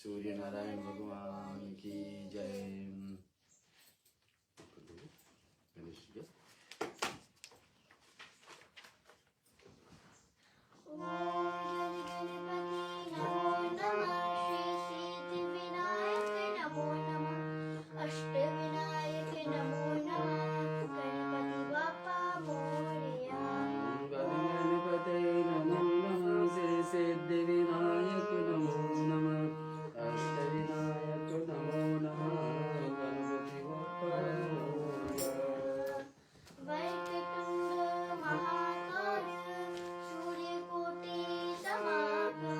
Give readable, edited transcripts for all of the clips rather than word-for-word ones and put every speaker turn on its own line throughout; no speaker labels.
सूर्य नारायण भगवान की जय। गणेश जी सिद्धिविनायक नमो नमः, अष्टविनायक नमो नमः, गणपति बप्पा मोरया।
वक्रतुंड महाकाय सूर्यकोटि समाप्रभा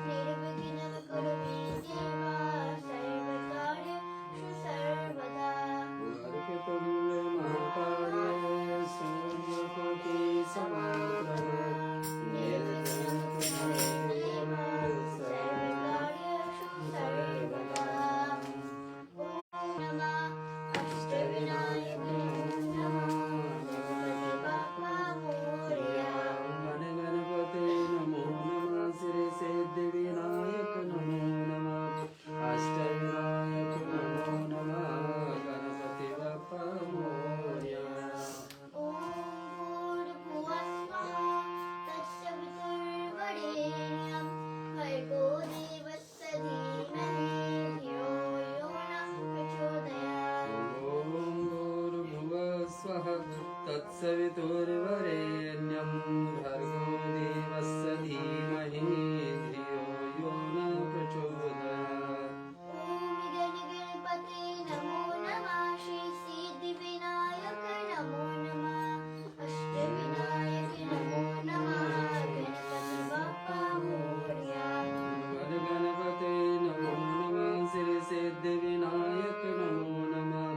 निर्विघ्नं कुरु मे देवा सर्वकार्येषु सर्वदा।
वक्रतुंड महाकाय सूर्यकोटि समाप्रभा निर्विघ्नं कुरु मे देवा सर्वकार्येषु सर्वदा।
ओम नमः अष्टविनायक नमः गणपति बप्पा मोरया।
गणपते नमो नमः, श्री सिद्धिविनायक नमो नमः, अष्टविनायक नमो नमः, गणपति बप्पा मोरया।
ओम भूर्भुवः स्वः तत्सवितुर्वरेण्यं भर्गो देवस्य धीमहि धियो यो नः प्रचोदयात्।
ॐ भूर्भुवः स्वः तत्सवितुर्वरेण्यं भर्गो देवस्य धीमहि धियो यो नः प्रचोदयात्।
ओम गणपते नमो नमः, श्री सिद्धिविनायक नमो नमः, अष्टविनायक नमो नमः, गणपति बप्पा मोरया।
गणपते नमो नमः, श्री सिद्धिविनायक नमो नमः,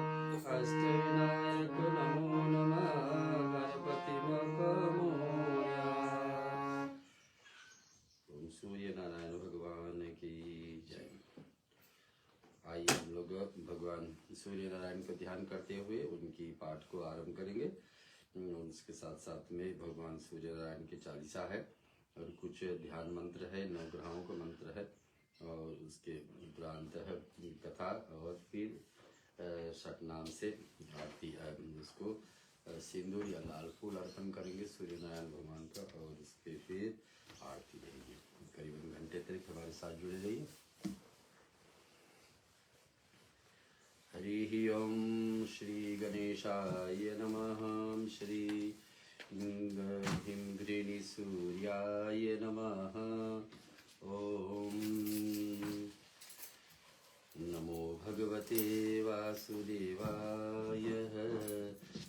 अष्टविनायक नमो नमः, गणपति बप्पा मोरया। ओम सूर्य नारायण भगवान की जय। आइए हम लोग भगवान सूर्य नारायण को ध्यान करते हुए उनकी पाठ को आरंभ करेंगे। उसके साथ साथ में भगवान सूर्य नारायण की चालीसा है और कुछ ध्यान मंत्र है, नवग्रहों का मंत्र है और उसके उपरांत है कथा और फिर सतनाम से आरती उसको सिंदूर या लाल फूल अर्पण करेंगे सूर्य नारायण भगवान का और उसके फिर आरती रहेगी। करीबन घंटे तक हमारे साथ जुड़े रहिए। हरि ओम श्री गणेशाय नमः, श्री हिमघृणी सूर्याय नमः। ओम नमो भगवते वासुदेवाय।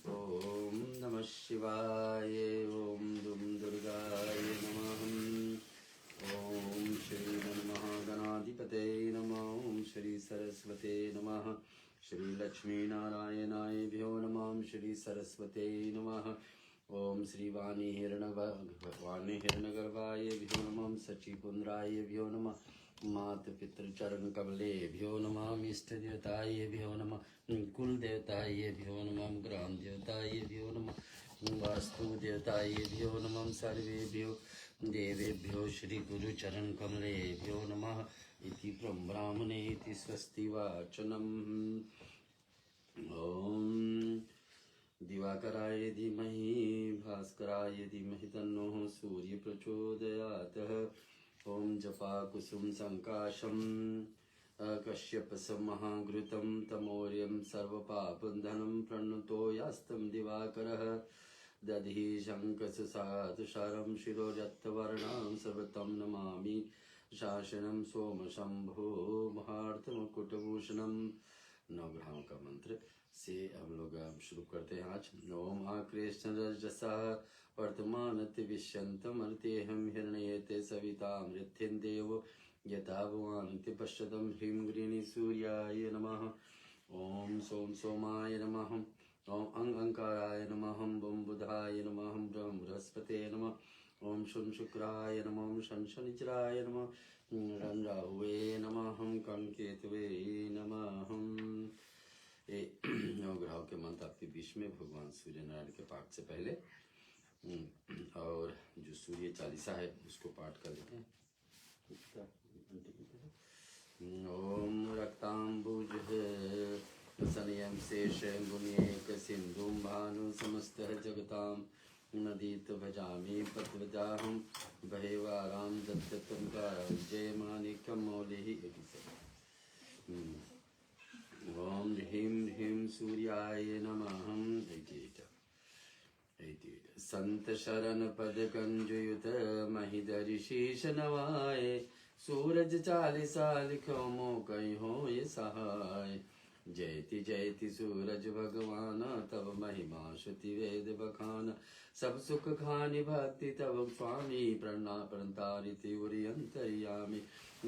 ओम नमः शिवाय। ओम दुम दुर्गाय नमः। ओम श्री महागणाधिपते नमः। ओम श्री सरस्वते नमः। श्री लक्ष्मी नारायणाय भ्यो नमः। श्री सरस्वते नमः। ओम श्री वाणी हिरण्यगर्भाय भ्यो नमः। सचिपुंद्राय भ्यो नमः। मात पितृ चरण कमले भ्यो नमः। इष्ट देवताय भ्यो नमः। कुल देवताय भ्यो नमः। ग्राम देवताय भ्यो नमः। वास्तु देवताय भ्यो नमः। सर्वेभ्यो देवेभ्यो श्री गुरु चरण कमले भ्यो नमः। इति ब्राह्मणे इति स्वस्ति वाचनम्। ओम दिवाकराय धीमहि भास्कराय धीमहि तन्नो सूर्य प्रचोदयात्। ओम जपा कुसुम संकाशम कश्यपसं महाघृतं तमोर्यं सर्वपापधनं प्रणुतो यास्तं दिवाकरः। दधि शङ्खसुषातुषारं शिरोरक्तवर्णां सर्वतं नमामि शासनं सोमशंभो महार्थमुकुटभूषणम्। नवग्रहों का मंत्र से हम लोग शुरू करते हैं आज। ओम आकृष्ण रजसा वर्तमानति विश्यन्तमर्तेऽहं हिरण्येते सविता मृत्युं देवो यथा भवान्ति पश्यतं ह्रीं ग्रीणी सूर्याय नमः। ओम सोम सोमाय नमः। ओम अंकाराय नमः। बुम बुधाय नमः। ब्रह्म बृहस्पते नमः। ओम शुं शुक्राय नमः। ओम शं शनिचराय नमः। रं राहुवे नमः। कं केतवे नमः। नवग्रहों के मंत्र आपके बीच में भगवान सूर्य नारायण के पाठ से पहले और जो सूर्य चालीसा है उसको पाठ कर लेते हैं। ॐ रक्ताम्बुजः सनयं शेषं गुण्येक सिन्धुं भानु समस्तः जगतां नदीत भजामि पद्मजाहं भैवारां दत्तं जयमानिकं मौलिः ॐ ह्रीं ह्रीं सूर्याय नमः संत शरण पद कंजुयुत महिधरि शीश नवाए सूरज चालीसा लिखो मो कहीं हो ये सहाय जयति जयति सूरज भगवान तब महिमा श्रुति वेद बखान सब सुख खानि भक्ति तब स्वामी प्रणा प्रणतारिति उरि अंतर्यामी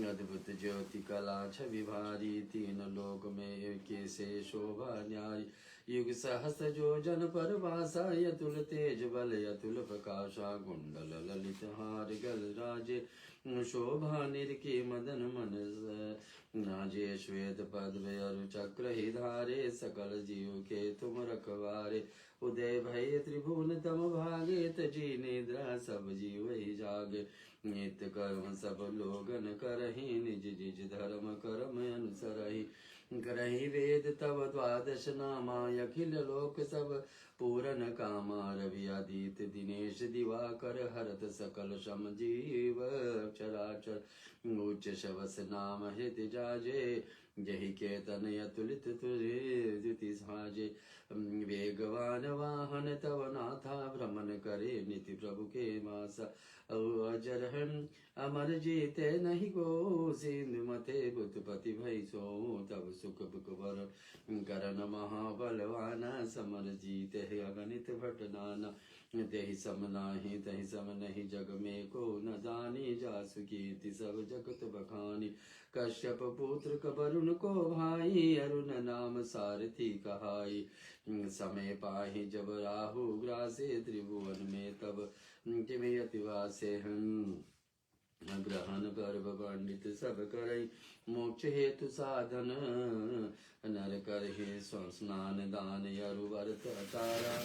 अद्भुत ज्योति कला छवि भारी तीन लोक में एके से शोभा न्यारी युग सहस्र जो जन पर वासा यतुल तेज बल यतुल प्रकाशा कुंडल ललित हार गल राजे शोभा निरके मदन मन नाजे श्वेत पद्म अरु चक्र ही धारे सकल जीव के तुम रखवारे उदय भय त्रिभुवन तम भागे तजी निद्रा सब जीव ही जागे नित्य कर्म सब लोगन करहि निज निज धर्म कर्म अनुसरहि करहि वेद तव द्वादश नामा अखिल लोक सब पूरन कामा रवि आदित्य दिनेश दिवाकर हरत सकल सम जीव चराचर उच्च शवस नाम हित जाजे जहि केतन अतुलित तुझे द्युति साजे वेगवान वाहन तव नाथा भ्रमण करे निति प्रभु के मासा अजर अमर जीते नहीं को सिंधु मते बुतपति भई सो तब सुख बुकवर करन महाबलवाना समर जीते अगणित भट नाना तेहि सम नाही तहि सम नहीं जग में को न जानी जासु कीर्ति सब जगत बखानी कश्यप पुत्र कबरुन को भाई अरुण नाम सारथी कहाई समय पाहि जब राहु ग्रासे त्रिभुवन में तब किमे अतिवासे हम ग्रहण गर्भ पंडित सब करई मोक्ष हेतु साधन नर करहि स्नान दान यरु व्रत तारा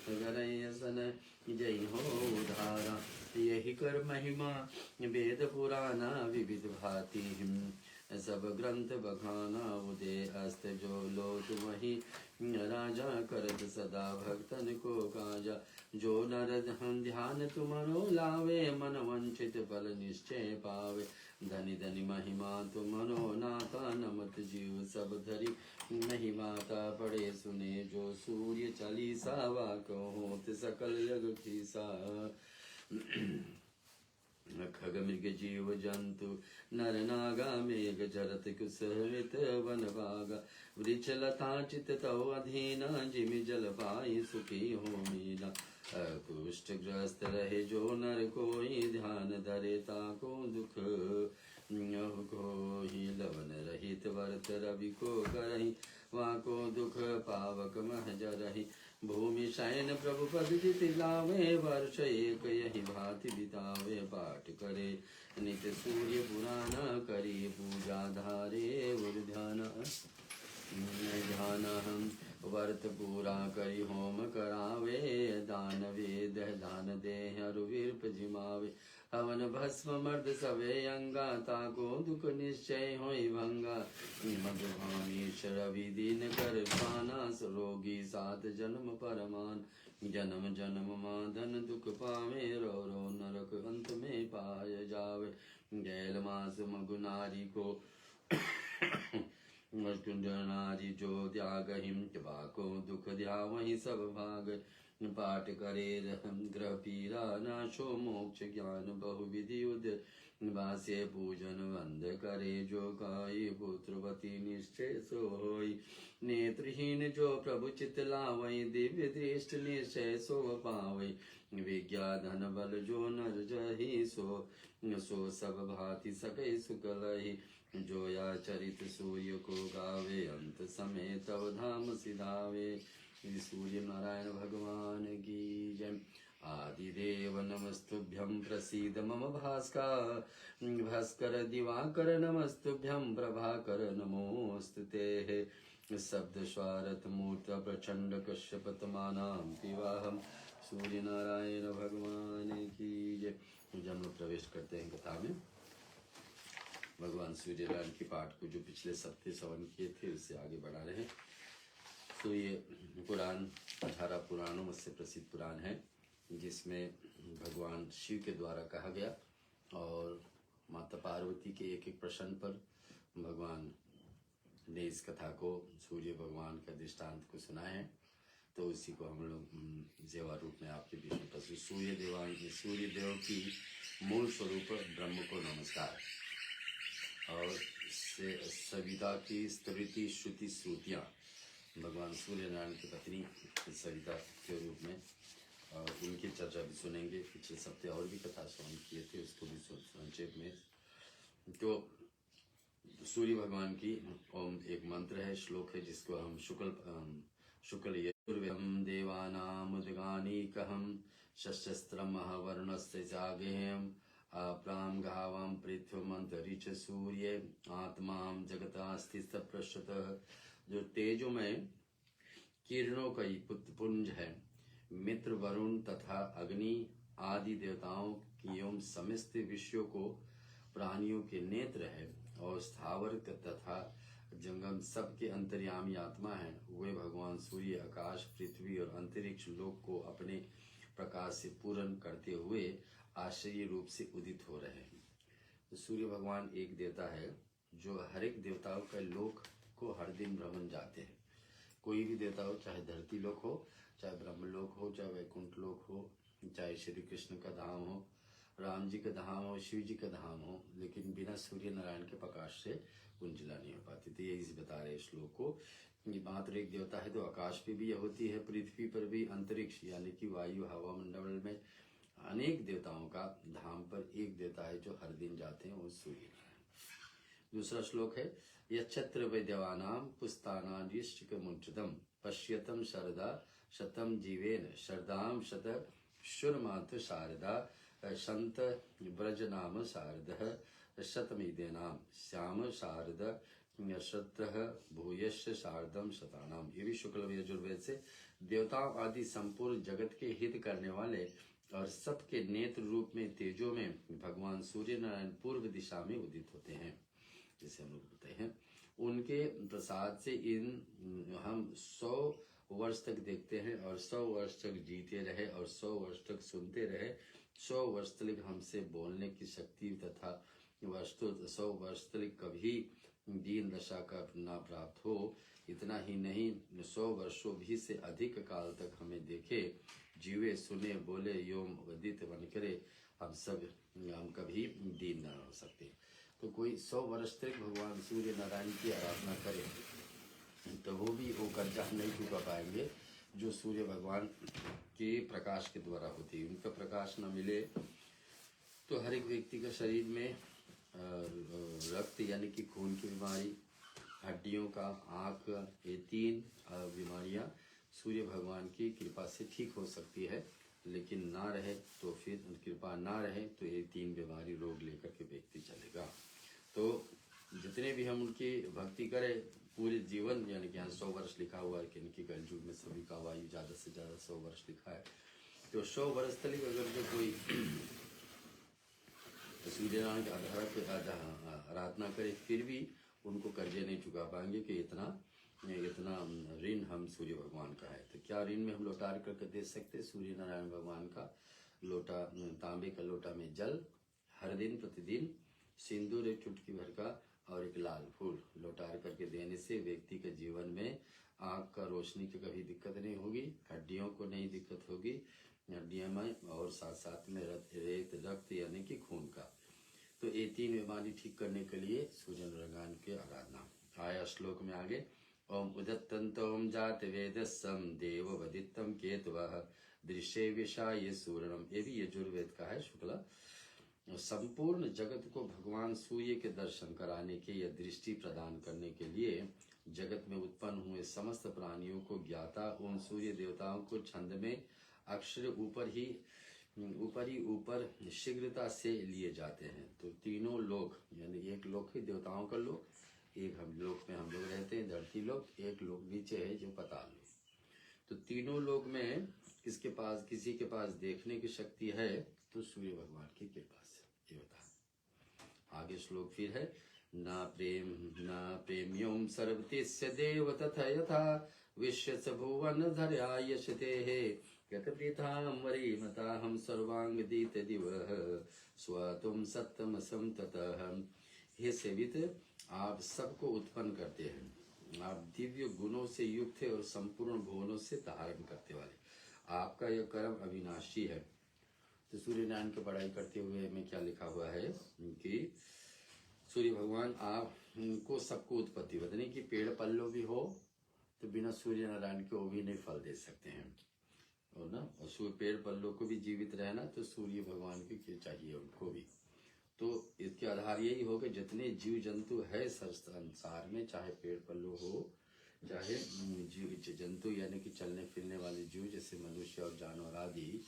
करहि सन जय हो धारा यही कर महिमा वेद पुराना विविध भांति सब ग्रंथ बखाना उदय अस्त जो लो तुमहि राजा करत सदा भक्तन को काजा जो नर ध्यान तुमरो लावे मन वंचित फल निश्चय पावे धनि धनि महिमा तुमरो नाता नमत जीव सब धरि महिमाता पढ़े सुने जो सूर्य चालीसा वाको होत सकल जग सा खग मृग जीव जंतु नर नागा मेघ जरत कुसहित वन भागा वृक्ष लता चित तव अधीना जिमि जल पाई सुखी हो मीना कुष्ठ ग्रस्त रहे जो नर कोई ध्यान धरे ताको दुख को ही लवन रहित वर्त रवि को करहि वाको दुख पावक मह जरहि भूमि शयन प्रभु पद जिति लावे वर्ष एक यही भांति बितावे पाठ करे नित्य सूर्य पुराण करी पूजा धारे उर ध्यान हम व्रत पूरा करी होम करावे दान वेद दान देह रुवीर्प जिमावे हवन भस्म मर्द सवे अंगा ताको दुख निश्चय होई भंगा मधुभामीश्वर विदीन कर पाना रोगी सात जन्म परमान जन्म जन्म माधन दुख पावे रो रो नरक अंत में पाय जावे जैल मास मगुनारी को नारी जो त्याग हिम को दुख द्या वही सब भाग पाठ करे ग्रह पीरा नाशो मोक्ष ज्ञान बहुविधि उद वास्य पूजन वंद करे जो गाय पुत्रवती निश्चय सो होई नेत्रहीन जो प्रभु चित लावई दिव्य दृष्ट निश्चय सो पावई विज्ञा धन बल जो नर जही सो सो सब भांति सकै सुकलहि जो या चरित सूर्य को गावे अंत समय तव धाम सिधावे सूर्य नारायण भगवान की जय आदिदेव नमस्तुभ्यं प्रसीद मम भास्कर दिवाकर नमस्तुभ्यं प्रभाकर नमोस्तुते शब्द स्वारथ मूर्त प्रचंड कश्यपतमानां पिवाहम सूर्य नारायण भगवान की जय। हम लोग प्रवेश करते हैं कथा में। भगवान सूर्य नारायण के पाठ को जो पिछले सप्ताह श्रवण किए थे उससे आगे बढ़ा रहे हैं। तो ये पुराण 18 पुराणों में से प्रसिद्ध पुराण है, जिसमें भगवान शिव के द्वारा कहा गया और माता पार्वती के एक एक प्रश्न पर भगवान ने इस कथा को सूर्य भगवान का दृष्टांत को सुनाया है। तो उसी को हम लोग जेवा रूप में आपके बीच में प्रस्तुत। सूर्य देव की मूल स्वरूप ब्रह्म को नमस्कार और सविता की स्तुति श्रुति श्रुतियाँ भगवान सूर्य नारायण की पत्नी सविता के रूप में, और उनकी चर्चा भी सुनेंगे। पिछले सप्ताह और भी कथा श्रवण किए थे, उसको भी संक्षेप में। तो सूर्य भगवान की ओम एक मंत्र है, श्लोक है, जिसको हम शुक्ल यजुर्वेदं देवानामुदगानीकहं शस्त्रम महावर्णस्य जागेयम् प्रां गावं पृथ्वीमन्तरिक्ष सूर्ये आत्मां जगतास्ति सप्रशतः। जो तेजोमय किरणों का पुंज है, मित्र वरुण तथा अग्नि आदि देवताओं की एवं समस्त विषयों को प्राणियों के नेत्र है और स्थावर तथा जंगम सबके अंतर्यामी आत्मा है। वे भगवान सूर्य आकाश पृथ्वी और अंतरिक्ष लोक को अपने प्रकाश से पूर्ण करते हुए आश्चर्य रूप से उदित हो रहे हैं। तो सूर्य भगवान एक देवता है जो हर एक देवताओं का लोक को हर दिन भ्रमण जाते हैं। कोई भी देवता हो, चाहे धरती लोक हो, चाहे ब्रह्मलोक हो, चाहे वैकुंठ लोक हो, चाहे श्री कृष्ण का धाम हो, राम जी का धाम हो, शिव जी का धाम हो, लेकिन बिना सूर्य नारायण के प्रकाश से उंजला नहीं हो पाती। तो यही बता रहे श्लोक को, ये मात्र एक देवता है तो आकाश पे भी यह होती है, पृथ्वी पर भी, अंतरिक्ष यानी कि वायु हवा मंडल में अनेक देवताओं का धाम पर एक देवता है जो हर दिन जाते हैं, वो सूर्य नारायण। दूसरा श्लोक है, यच्छत्र वैद्यवानाम पुस्तानादिष्टिक मुंचतम पश्यतम शरदा शतम जीवेन शरदाम शत शुरमात शारदा संत ब्रज नाम शारद शतमीदेनाम श्याम शारद शत्रह भूयश्च शारदम शतानाम। ये भी शुक्ल यजुर्वेद से देवताओं आदि संपूर्ण जगत के हित करने वाले और सबके नेत्र रूप में तेजो में भगवान सूर्य नारायण पूर्व दिशा में उदित होते हैं, जिसे हम लोग बोलते हैं। उनके प्रसाद से हम 100 वर्ष तक देखते हैं और 100 वर्ष तक जीते रहे और 100 वर्ष तक सुनते रहे। 100 वर्ष तक हमसे बोलने की शक्ति तथा 100 वर्ष तक कभी दीन दशा का ना प्राप्त हो। इतना ही नहीं, 100 वर्षों भी से अधिक काल तक हमें देखे, जीवे, सुने, बोले, योम वदित बन करे, हम कभी दीन न हो सकते। तो कोई 100 वर्ष तक भगवान सूर्य नारायण की आराधना करे तो वो भी वो कर्जा नहीं चुका पाएंगे जो सूर्य भगवान के प्रकाश के द्वारा होती है। उनका प्रकाश न मिले तो हर एक व्यक्ति का शरीर में रक्त यानी कि खून की बीमारी, हड्डियों का, आँख, ये 3 बीमारियां सूर्य भगवान की कृपा से ठीक हो सकती है। लेकिन ना रहे तो फिर कृपा ना रहे तो ये 3 बीमारी रोग लेकर के व्यक्ति चलेगा। तो जितने भी हम उनकी भक्ति करें पूरे जीवन, यानी कि यहाँ 100 वर्ष लिखा हुआ है कि इनकी कलयुग में सभी का आयु ज़्यादा से ज़्यादा 100 वर्ष लिखा है। तो 100 वर्ष तक अगर जो कोई सूर्य नारायण के आधार पर आराधना करे फिर भी उनको कर्जे नहीं चुका पाएंगे कि इतना ऋण हम सूर्य भगवान का है। तो क्या ऋण में हम लौटा करके दे सकते? सूर्य नारायण भगवान का लोटा, तांबे का लोटा में जल, हर दिन प्रतिदिन सिंदूर एक चुटकी भर का और एक लाल फूल लौटार करके देने से व्यक्ति के जीवन में आँख का रोशनी की कभी दिक्कत नहीं होगी, हड्डियों को नहीं दिक्कत होगी, हड्डियों में, और साथ साथ में रक्त यानी कि खून का। तो ये 3 बीमारी ठीक करने के लिए सूर्य नारायण की आराधना। आया श्लोक में आगे, ओम उदत्तंतोम जात वेदस्सम देव वदितम केतवः दृश्य विषाय सूर्यम। ये भी यजुर्वेद का है शुक्ला। संपूर्ण जगत को भगवान सूर्य के दर्शन कराने के या दृष्टि प्रदान करने के लिए जगत में उत्पन्न हुए समस्त प्राणियों को ज्ञाता उन सूर्य देवताओं को छंद में अक्षर ऊपर शीघ्रता से लिए जाते हैं। तो तीनों लोक, यानी एक लोक है देवताओं का लोक, एक हम लोक में हम लोग रहते हैं धरती लोक, एक लोक नीचे है जो पाताल लोक। तो तीनों लोक में किसी के पास देखने की शक्ति है तो सूर्य भगवान की कृपा से ये होता है। आगे श्लोक फिर है, न प्रेम्यों सर्वतिस्य देव तथा यथा विश्वस भुवन धर्या यशते गतप्रीताम्बरी मता हम सर्वांग दीत दिवः स्वतुम सत्तम सम ततः। हे सेवित, आप सबको उत्पन्न करते हैं, आप दिव्य गुणों से युक्त है और संपूर्ण भुवनों से धारण करते वाले, आपका यह कर्म अविनाशी है। तो सूर्य नारायण की पढ़ाई करते हुए में क्या लिखा हुआ है कि सूर्य भगवान आपको सबको उत्पत्ति बताने कि पेड़ पल्लो भी हो तो बिना सूर्य नारायण के वो भी नहीं फल दे सकते हैं, और ना, और पेड़ पल्लो को भी जीवित रहना तो सूर्य भगवान की चाहिए उनको भी। तो इसके आधार यही हो कि जितने जीव जंतु है संसार में, चाहे पेड़ पल्लो हो, चाहे जीव जंतु यानी कि चलने फिरने वाले जीव जैसे मनुष्य और जानवर आदि,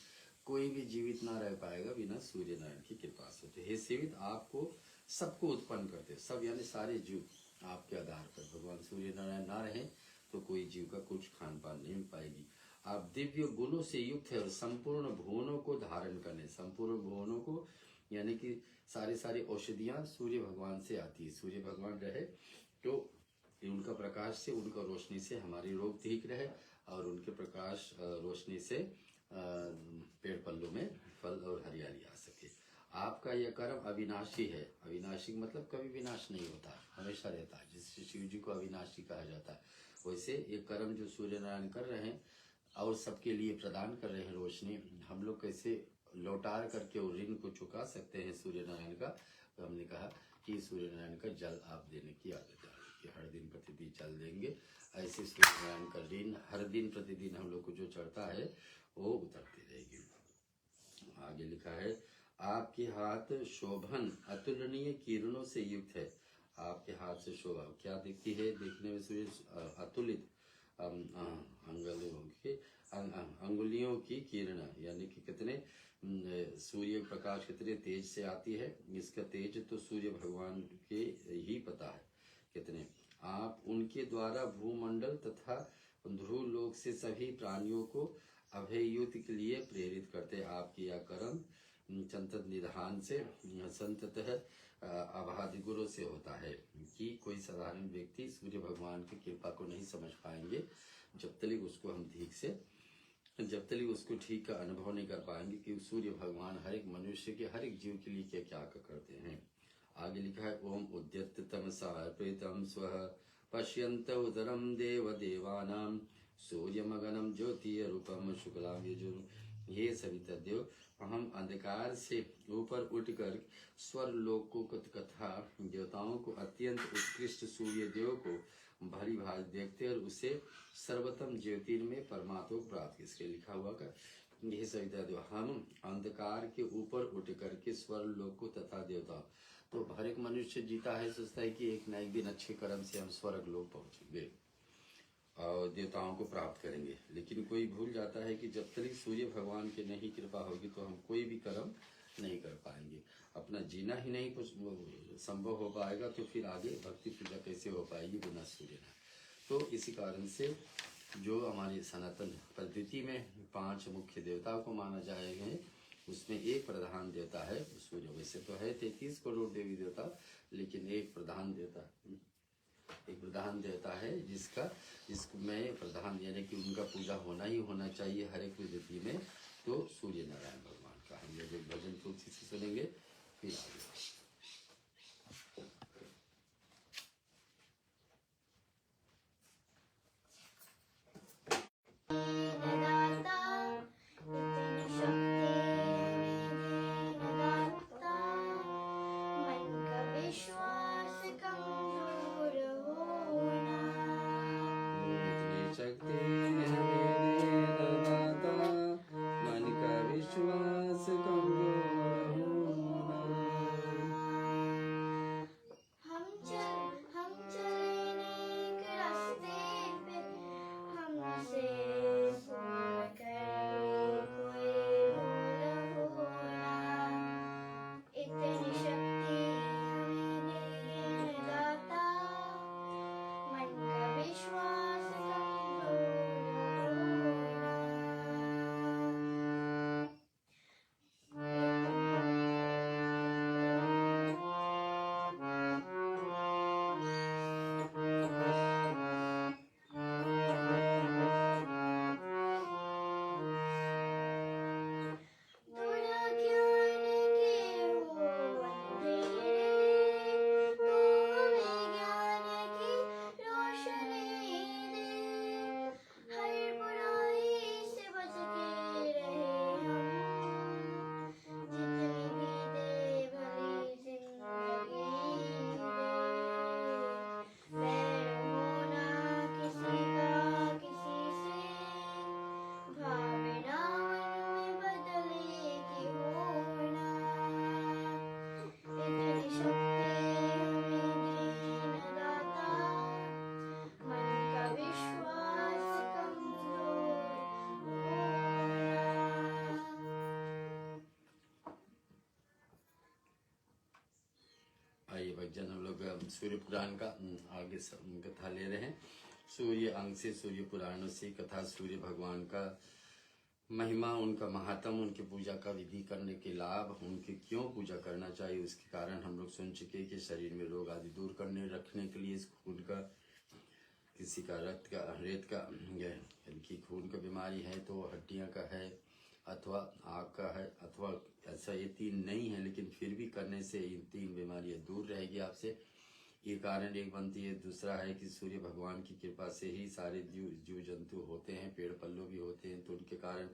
कोई भी जीवित ना रह पाएगा बिना सूर्य नारायण की कृपा से। तो हे सेवित, आपको सबको उत्पन्न करते, सब यानी सारे जीव आपके आधार पर, भगवान सूर्य नारायण ना रहे तो कोई जीव का कुछ खान पान नहीं मिल पाएगी। आप दिव्य गुणों से युक्त है और संपूर्ण भुवनों को धारण करने, संपूर्ण भुवनों को यानी कि सारी औषधियां सूर्य भगवान से आती है। सूर्य भगवान रहे तो उनका प्रकाश से, उनका रोशनी से हमारी रोग ठीक रहे और उनके प्रकाश रोशनी से पेड़ पल्लों में फल और हरियाली आ सके। आपका यह कर्म अविनाशी है। अविनाशी मतलब कभी विनाश नहीं होता, हमेशा रहता है, जिससे शिव जी को अविनाशी कहा जाता है। वैसे ये कर्म जो सूर्य नारायण कर रहे हैं और सबके लिए प्रदान कर रहे हैं रोशनी, हम लोग कैसे लौटार करके और ऋण को चुका सकते हैं सूर्य नारायण का। तो हमने कहा कि सूर्य नारायण का जल आप देने की आदत डालें कि हर दिन प्रतिदिन जल देंगे, ऐसे सूर्य नारायण का ऋण हर दिन प्रतिदिन हम लोग को जो चढ़ता है वो उतरती रहेगी। आगे लिखा है, आपके हाथ शोभन अतुलनीय किरणों से युक्त है। आपके हाथ से शोभा क्या दिखती है, देखने में सूर्य अतुलित अंगुलियों की किरण, यानी कि कितने सूर्य प्रकाश कितने तेज से आती है, इसका तेज तो सूर्य भगवान के ही पता है कितने। आप उनके द्वारा भूमंडल तथा ध्रुव लोक से सभी प्राणियों को अभययुत के लिए प्रेरित करते। आपकी यह कर्म संतत निधान से संततः अबाध गुरु से होता है कि कोई साधारण व्यक्ति सूर्य भगवान की कृपा को नहीं समझ पाएंगे जब तक उसको हम ठीक का अनुभव नहीं कर पाएंगे कि सूर्य भगवान हर एक मनुष्य के, हर एक जीव के लिए क्या क्या करते हैं। आगे लिखा है, ओम उद्यत तमसा प्रीतम स्वः पश्यन्त उदरम देव देवानां सूर्यमगनम ज्योति रूपम शुक्लाम यजुर्। ये सविता देव, हम अंधकार से ऊपर उठकर स्वर लोकों को तथा देवताओं को अत्यंत उत्कृष्ट सूर्य देव को भली भांति देखते और उसे सर्वोत्तम ज्योतिर्मय परमात्मा को प्राप्त। इसके लिखा हुआ का यह सविता देव, हम अंधकार के ऊपर उठ करके स्वर लोक तथा देवता, तो हर एक मनुष्य जीता है, सोचता है कि एक न एक दिन अच्छे कर्म से हम स्वर्ग लोक पहुंचेंगे और देवताओं को प्राप्त करेंगे। लेकिन कोई भूल जाता है कि जब तक सूर्य भगवान की नहीं कृपा होगी तो हम कोई भी कर्म नहीं कर पाएंगे, अपना जीना ही नहीं कुछ संभव हो पाएगा, तो फिर आगे भक्ति पूजा कैसे हो पाएगी बिना सूर्य ना। तो इसी कारण से जो हमारी सनातन पद्धति में 5 मुख्य देवताओं को माना जाएगा, उसमें एक प्रधान देवता है सूर्य। वैसे तो है 33 करोड़ देवी देवता, लेकिन एक प्रधान देवता है जिसमें प्रधान यानी कि उनका पूजा होना ही होना चाहिए हर एक पद्धति में, तो सूर्य नारायण भगवान का। हम लोग एक भजन तुलसी से सुनेंगे फिर आगे। सूर्य पुराण का आगे कथा ले रहे हैं। सूर्य अंग से, सूर्य पुराणों से कथा, सूर्य भगवान का महिमा, उनका महात्म, उनकी पूजा का विधि करने के लाभ, उनकी क्यों पूजा करना चाहिए उसके कारण हम लोग सुन चुके कि शरीर में रोग आदि दूर करने रखने के लिए खून का, किसी का रक्त का, रेत का, इनकी खून का बीमारी है तो हड्डियां का है अथवा आग का है, अथवा ऐसा ये तीन नहीं है लेकिन फिर भी करने से इन तीन बीमारियां दूर रहेगी आपसे, ये कारण एक बनती है। दूसरा है कि सूर्य भगवान की कृपा से ही सारे जीव जंतु होते हैं, पेड़ पल्लू भी होते हैं, तो उनके कारण,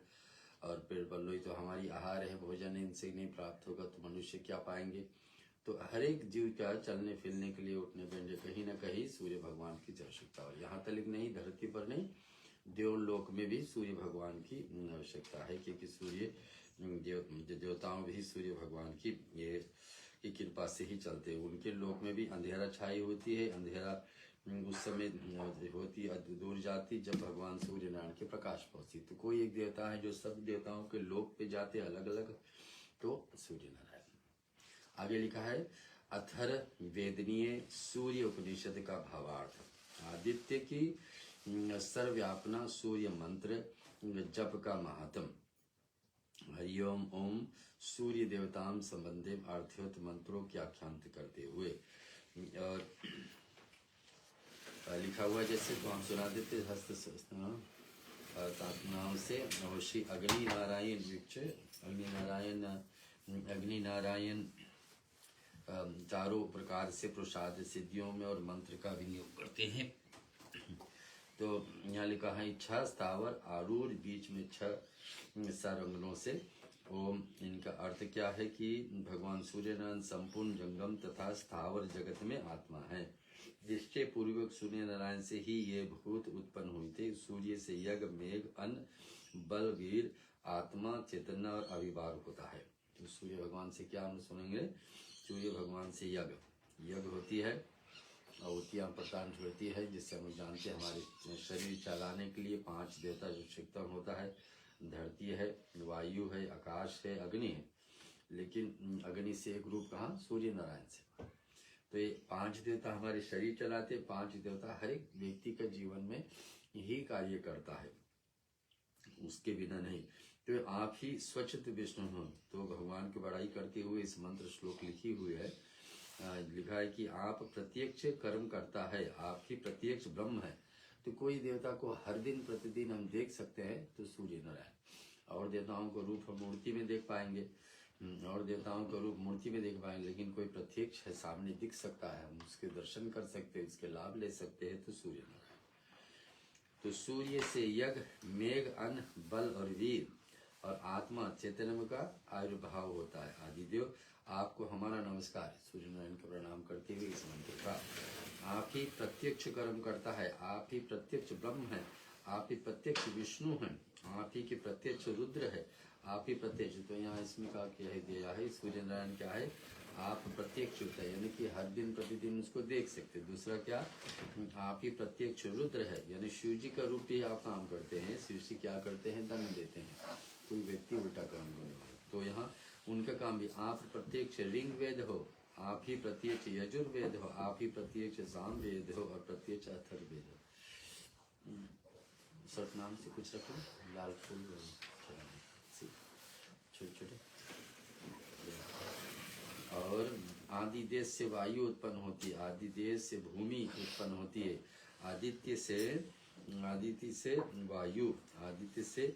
और पेड़ पल्लू ही तो हमारी आहार है, भोजन इनसे नहीं प्राप्त होगा तो मनुष्य क्या पाएंगे। तो हर एक जीव का चलने फिरने के लिए, उठने बैठने, कहीं ना कहीं सूर्य भगवान की आवश्यकता हो। यहाँ तक नहीं, धरती पर नहीं, देवलोक में भी सूर्य भगवान की आवश्यकता है, क्योंकि सूर्य देवताओं भी सूर्य भगवान की कृपा से ही चलते हैं। उनके लोक में भी अंधेरा छाई होती है, अंधेरा उस समय होती दूर जाती जब भगवान सूर्य नारायण के प्रकाश पहुंचती। तो कोई एक देवता है जो सब देवताओं के लोक पे जाते अलग अलग, तो सूर्य नारायण। आगे लिखा है अथर वेदनीय सूर्य उपनिषद का भावार्थ। आदित्य की सर्वव्यापना, सूर्य मंत्र जप का महात्म। हरिओम ओम सूर्य देवताम संबंधे अर्थोत मंत्रों की आख्यांत करते हुए, और लिखा हुआ जैसे तो हम सुना देते हस्त नाम से। श्री अग्नि नारायण वृक्ष, अग्नि नारायण चारों प्रकार से प्रसाद सिद्धियों में और मंत्र का विनियोग करते हैं। तो यहाँ लिखा है 6 स्थावर आरूढ़, बीच में 6 सरंगनों से ओम। इनका अर्थ क्या है कि भगवान सूर्यनारायण संपूर्ण जंगम तथा स्थावर जगत में आत्मा है। निश्चय पूर्वक सूर्य नारायण से ही ये भूत उत्पन्न हुए थे। सूर्य से यज्ञ, मेघ, अन्न, बल, वीर, आत्मा, चेतना और अभिभाव होता है। तो सूर्य भगवान से क्या हम सुनेंगे? सूर्य भगवान से यज्ञ होती है, आहुतियां प्रदान होती है, जिससे हम जानते हैं हमारे शरीर चलाने के लिए 5 देवता जो आवश्यकता होता है। धरती है, वायु है, आकाश है, अग्नि है। लेकिन अग्नि से एक रूप कहा? सूर्य नारायण से। तो ये 5 देवता हमारे शरीर चलाते, 5 देवता हर एक व्यक्ति के जीवन में ही कार्य करता है, उसके बिना नहीं। तो आप ही स्वच्छत विष्णु हो। तो भगवान की बड़ाई करते हुए इस मंत्र श्लोक लिखी हुई है, लिखा है कि आप प्रत्यक्ष कर्म करता है, आप ही प्रत्यक्ष ब्रह्म है। तो कोई देवता को हर दिन प्रतिदिन हम देख सकते हैं तो सूर्य नारायण। और देवताओं को रूप हम मूर्ति में देख पाएंगे, और देवताओं का रूप मूर्ति में देख पाएंगे, लेकिन कोई प्रत्यक्ष है, सामने दिख सकता है, हम उसके दर्शन कर सकते हैं, उसके लाभ ले सकते हैं, तो सूर्य नारायण। तो सूर्य से यज्ञ, मेघ, अन्न, बल और वीर और आत्मा चैतन्य का आविर्भाव होता है। आदिदेव आपको हमारा नमस्कार। सूर्य नारायण का प्रणाम करते हुए इस मंत्र का, आप ही प्रत्यक्ष कर्म करता है, आप ही प्रत्यक्ष ब्रह्म है, आप ही प्रत्यक्ष विष्णु हैं, आप ही के प्रत्यक्ष रुद्र है, आप ही प्रत्यक्ष। तो यहाँ इसमें कहा क्या है दिया है, सूर्य नारायण क्या है? आप प्रत्यक्ष होता है, यानी कि हर दिन प्रतिदिन उसको देख सकते। दूसरा क्या? आप ही प्रत्यक्ष रुद्र है, यानी शिव जी का रूप ही आप काम करते हैं। शिव जी क्या करते हैं? दंड देते हैं कोई व्यक्ति उल्टा काम करने वाला। तो यहाँ उनका काम भी, आप प्रत्यक्ष ऋग वेद हो, आप ही प्रत्यक्ष यजुर्वेद हो, आप ही प्रत्यक्ष साम वेद हो और प्रत्यक्ष अथर्ववेद हो। सतनाम से कुछ रखो, लाल फूल छोटे छोटे। और आदि देश से वायु उत्पन्न होती है, आदि देश से भूमि उत्पन्न होती है, आदित्य से वायु, आदित्य से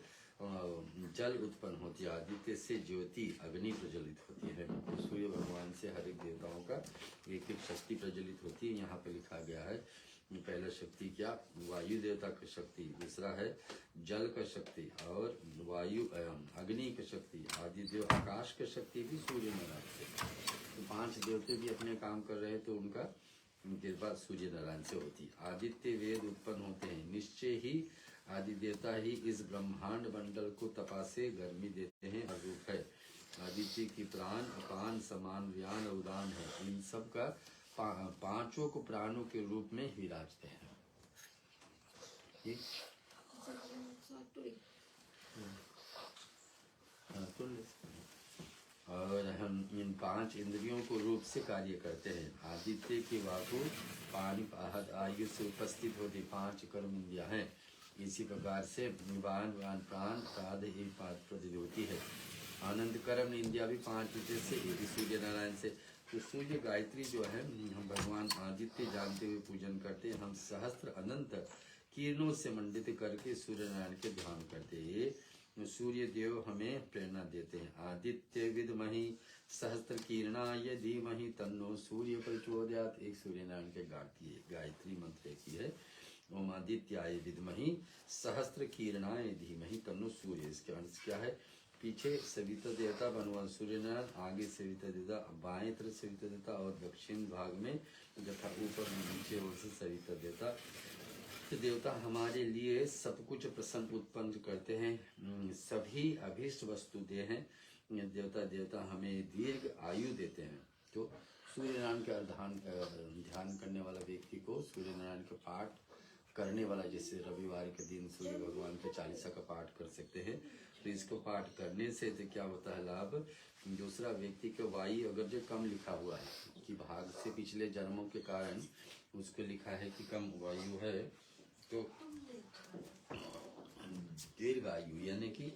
जल उत्पन्न होती है, आदित्य से ज्योति अग्नि प्रज्वलित होती है। तो सूर्य भगवान से हर एक देवताओं का एक एक शक्ति प्रज्वलित होती है। यहाँ पे लिखा गया है, पहला शक्ति क्या? वायु देवता की शक्ति, दूसरा है जल का शक्ति, और वायु अग्नि की शक्ति, आदिदेव आकाश की शक्ति भी सूर्य नारायण से। तो 5 देवते भी अपने काम कर रहे हैं, तो उनका कृपा सूर्य नारायण से होती है। आदित्य वेद उत्पन्न होते हैं, निश्चय ही आदि देवता ही इस ब्रह्मांड मंडल को तपा से गर्मी देते हैं और रूप है। आदित्य की प्राण अपान समान व्यान उदान है, इन सब का 5 को प्राणों के रूप में विराजते हैं। ठीक? और हम इन 5 इंद्रियों को रूप से कार्य करते हैं। आदित्य की वायु पानी आहत आयु से उपस्थित होती 5 कर्म इंद्रियां हैं। इसी प्रकार से वान प्राण प्राद एक पाद प्रतीत होती है। आनंद कर्म इंद्रिया भी 5 विषय से, ये भी सूर्य नारायण से। तो सूर्य गायत्री जो है हम भगवान आदित्य जानते हुए पूजन करते हैं। हम सहस्त्र अनंत किरणों से मंडित करके सूर्य नारायण के ध्यान करते हैं। सूर्य देव हमें प्रेरणा देते हैं। आदित्य विद्महि सहस्त्र किरणाय धीमहि तन्नो सूर्य प्रचोदयात्। एक सूर्य नारायण के गायत्री मंत्र की है। ओम आदित्याय विद्महि सहस्त्र किरणाय धीमहि तन्नो सूर्य। इसके अर्थ क्या है? पीछे सविता देवता भगवान सूर्य नारायण, आगे सविता देवता, बाएं तरफ सविता देवता और दक्षिण भाग में तथा ऊपर नीचे ओर से सविता देवता। देवता हमारे लिए सब कुछ प्रसन्न उत्पन्न करते हैं, सभी अभीष्ट वस्तु दे हैं। देवता हमें दीर्घ आयु देते हैं। तो सूर्य नारायण का ध्यान करने वाला व्यक्ति को सूर्य नारायण का पाठ करने वाला, जैसे रविवार के दिन सूर्य भगवान के 40 का पाठ कर सकते हैं। तो इसको पाठ करने से तो क्या होता है लाभ? दूसरा व्यक्ति का वायु अगर जो कम लिखा हुआ है कि भाग से पिछले जन्मों के कारण उसको लिखा है कि कम वायु है, तो दीर्घ आयु यानी कि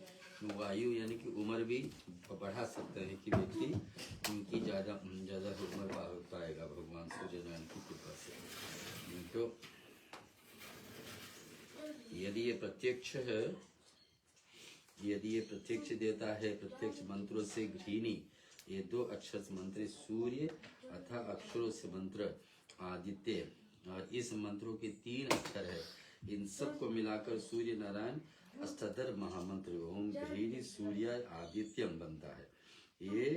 वायु यानी कि उम्र भी बढ़ा सकता है कि व्यक्ति उनकी ज़्यादा उम्र पाएगा भगवान सूर्य नारायण की कृपा से। तो यदि ये प्रत्यक्ष देता है, प्रत्यक्ष मंत्रों से घृणी, ये 2 अक्षर से मंत्र सूर्य अथा अक्षरों से मंत्र आदित्य, और इस मंत्रों के 3 अक्षर है। इन सब को मिलाकर सूर्य नारायण अष्टादश महामंत्र ओम घृणी सूर्य आदित्यम बनता है। ये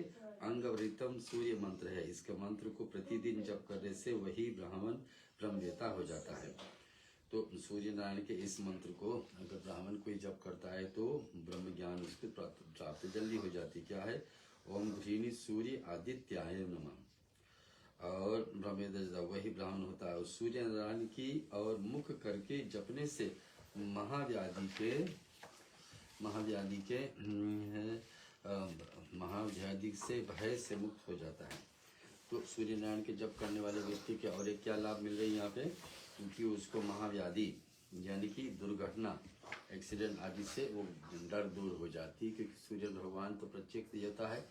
अंगवृतम सूर्य मंत्र है। इसके मंत्र को प्रतिदिन जप करने से वही ब्राह्मण ब्रह्मवेता हो जाता है। तो सूर्य नारायण के इस मंत्र को अगर ब्राह्मण कोई जप करता है तो ब्रह्म ज्ञान उसकी प्राप्ति जल्दी हो जाती। क्या है? ओम घृणी सूर्य आदित्याय नमः। और ब्रह्मवेदा वही ब्राह्मण होता है। सूर्य नारायण की और मुख करके जपने से महाव्याधि से भय से मुक्त हो जाता है। तो सूर्य नारायण के जप करने वाले व्यक्ति के और एक क्या लाभ मिल रही है यहाँ पे? क्योंकि उसको महाव्याधि यानी कि दुर्घटना, एक्सीडेंट आदि से वो डर दूर हो जाती है। क्योंकि सूर्य भगवान तो प्रत्यक्ष देवता है,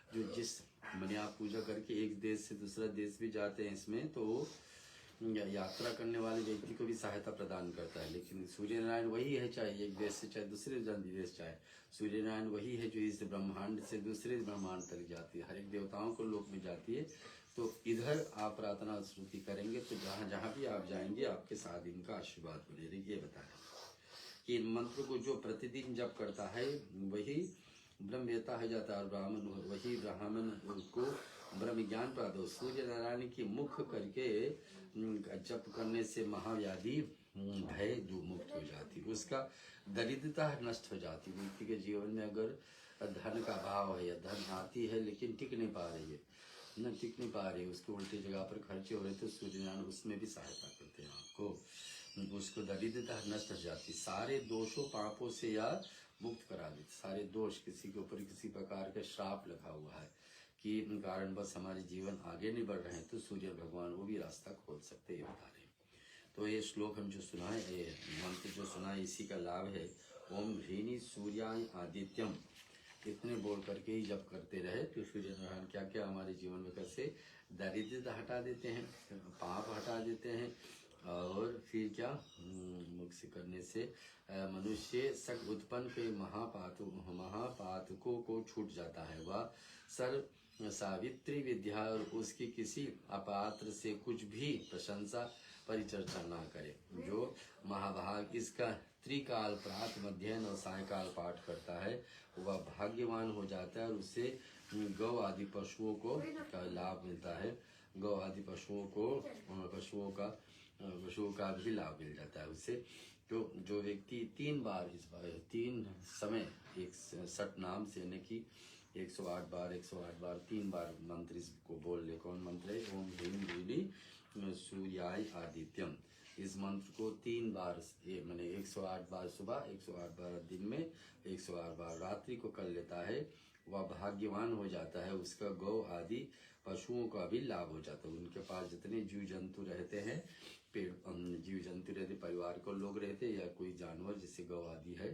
जो जिस मैंने आप पूजा करके एक देश से दूसरा देश भी जाते हैं इसमें, तो यात्रा करने वाले व्यक्ति को भी सहायता प्रदान करता है। लेकिन सूर्य नारायण वही है, चाहे एक देश से चाहे दूसरे देश चाहे, सूर्य नारायण वही है जो इस ब्रह्मांड से दूसरे ब्रह्मांड तक जाती है, हर एक देवताओं को लोक में जाती है। तो इधर आप प्रार्थना स्तुति करेंगे तो जहाँ जहाँ भी आप जाएंगे आपके साथ इनका आशीर्वाद बने रहेगा। ये बताएं कि इन मंत्र को जो प्रतिदिन जप करता है वही ब्रह्मवेता हो जाता है, और वही ब्राह्मण को ब्रह्म ज्ञान प्राप्त हो। सूर्य नारायण की मुख करके जप करने से महाव्याधि भय मुक्त हो जाती, उसका दरिद्रता नष्ट हो जाती। व्यक्ति के जीवन में अगर धन का अभाव है या धन आती है लेकिन टिक नहीं पा रही है, न टिक नहीं पा रही है, उसको उल्टी जगह पर खर्चे हो रहे, तो सूर्य नारायण उसमें भी सहायता करते हैं आपको, उसको दरिद्रता नष्ट हो जाती, सारे दोषों पापों से या मुक्त करा देते। सारे दोष, किसी के ऊपर किसी प्रकार का श्राप लगा हुआ है कि इन कारण बस हमारे जीवन आगे नहीं बढ़ रहे हैं, तो सूर्य भगवान वो भी रास्ता खोल सकते हैं, ये बता रहे हैं। तो ये श्लोक हम जो सुनाए, ये मंत्र जो सुनाए, इसी का लाभ है। ओम घृणी सूर्याय आदित्यम, इतने बोल करके ही जब करते रहे तो सूर्य नारायण क्या क्या हमारे जीवन में कैसे दारिद्र्यता हटा देते हैं, पाप हटा देते हैं, और फिर क्या मुक्त करने से मनुष्य सक उत्पन्न के महापातकों को छूट जाता है। वह सर्व सावित्री विद्या और उसकी किसी अपात्र से कुछ भी प्रशंसा परिचर्चा ना करे। जो महाभाग इसका त्रिकाल प्रातः मध्याह्न और सायकाल पाठ करता है वह भाग्यवान हो जाता है, और उससे गौ आदि पशुओं को का लाभ मिलता है। गौ आदि पशुओं का भी लाभ मिल जाता है उससे। तो जो व्यक्ति 3 बार 3 समय एक सट नाम से यानी कि 108 बार 3 बार मंत्र इसको बोल ले। कौन मंत्र है? ओम ह्रीं घृणी सूर्याय आदित्यम। इस मंत्र को 3 बार, मैंने 108 बार सुबह, 108 बार दिन में, 108 बार रात्रि को कर लेता है, वह भाग्यवान हो जाता है, उसका गौ आदि पशुओं का भी लाभ हो जाता है। उनके पास जितने जीव जंतु रहते हैं, पेड़ जीव जंतु रहते, परिवार को लोग रहते या कोई जानवर जैसे गौ आदि है,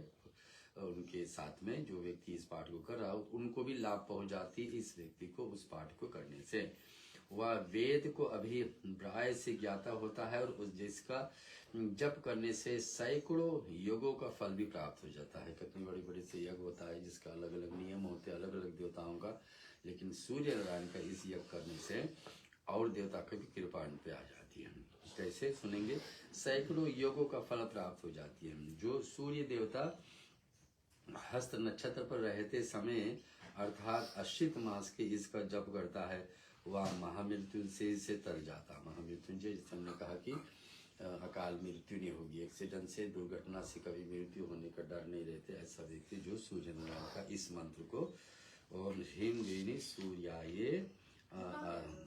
उनके साथ में जो व्यक्ति इस पाठ को कर रहा हो उनको भी लाभ पहुंच जाती है इस व्यक्ति को उस पाठ को करने से। वह वेद को अभिप्राय से ज्ञाता होता है और उस जिसका जप करने से सैकड़ों योगों का फल भी प्राप्त हो जाता है। कितने बड़े बड़े से यज्ञ होता है जिसका अलग अलग नियम होते हैं, अलग अलग देवताओं का, लेकिन सूर्य नारायण का इस यज्ञ करने से और देवता की भी कृपा उन पे आ जाती है। कैसे सुनेंगे? सैकड़ों योगों का फल प्राप्त हो जाती है। जो सूर्य देवता हस्त नक्षत्र पर रहते समय अर्थात अश्वित मास के इसका जप करता है वह महामृत्युंजय से तर जाता। महामृत्युंजय जिसे हमने कहा कि अकाल मृत्यु नहीं होगी, एक्सीडेंट से, दुर्घटना से कभी मृत्यु होने का डर नहीं रहते, ऐसा व्यक्ति जो सूर्य नारायण का इस मंत्र को ओम ह्रीं वेणी सूर्याय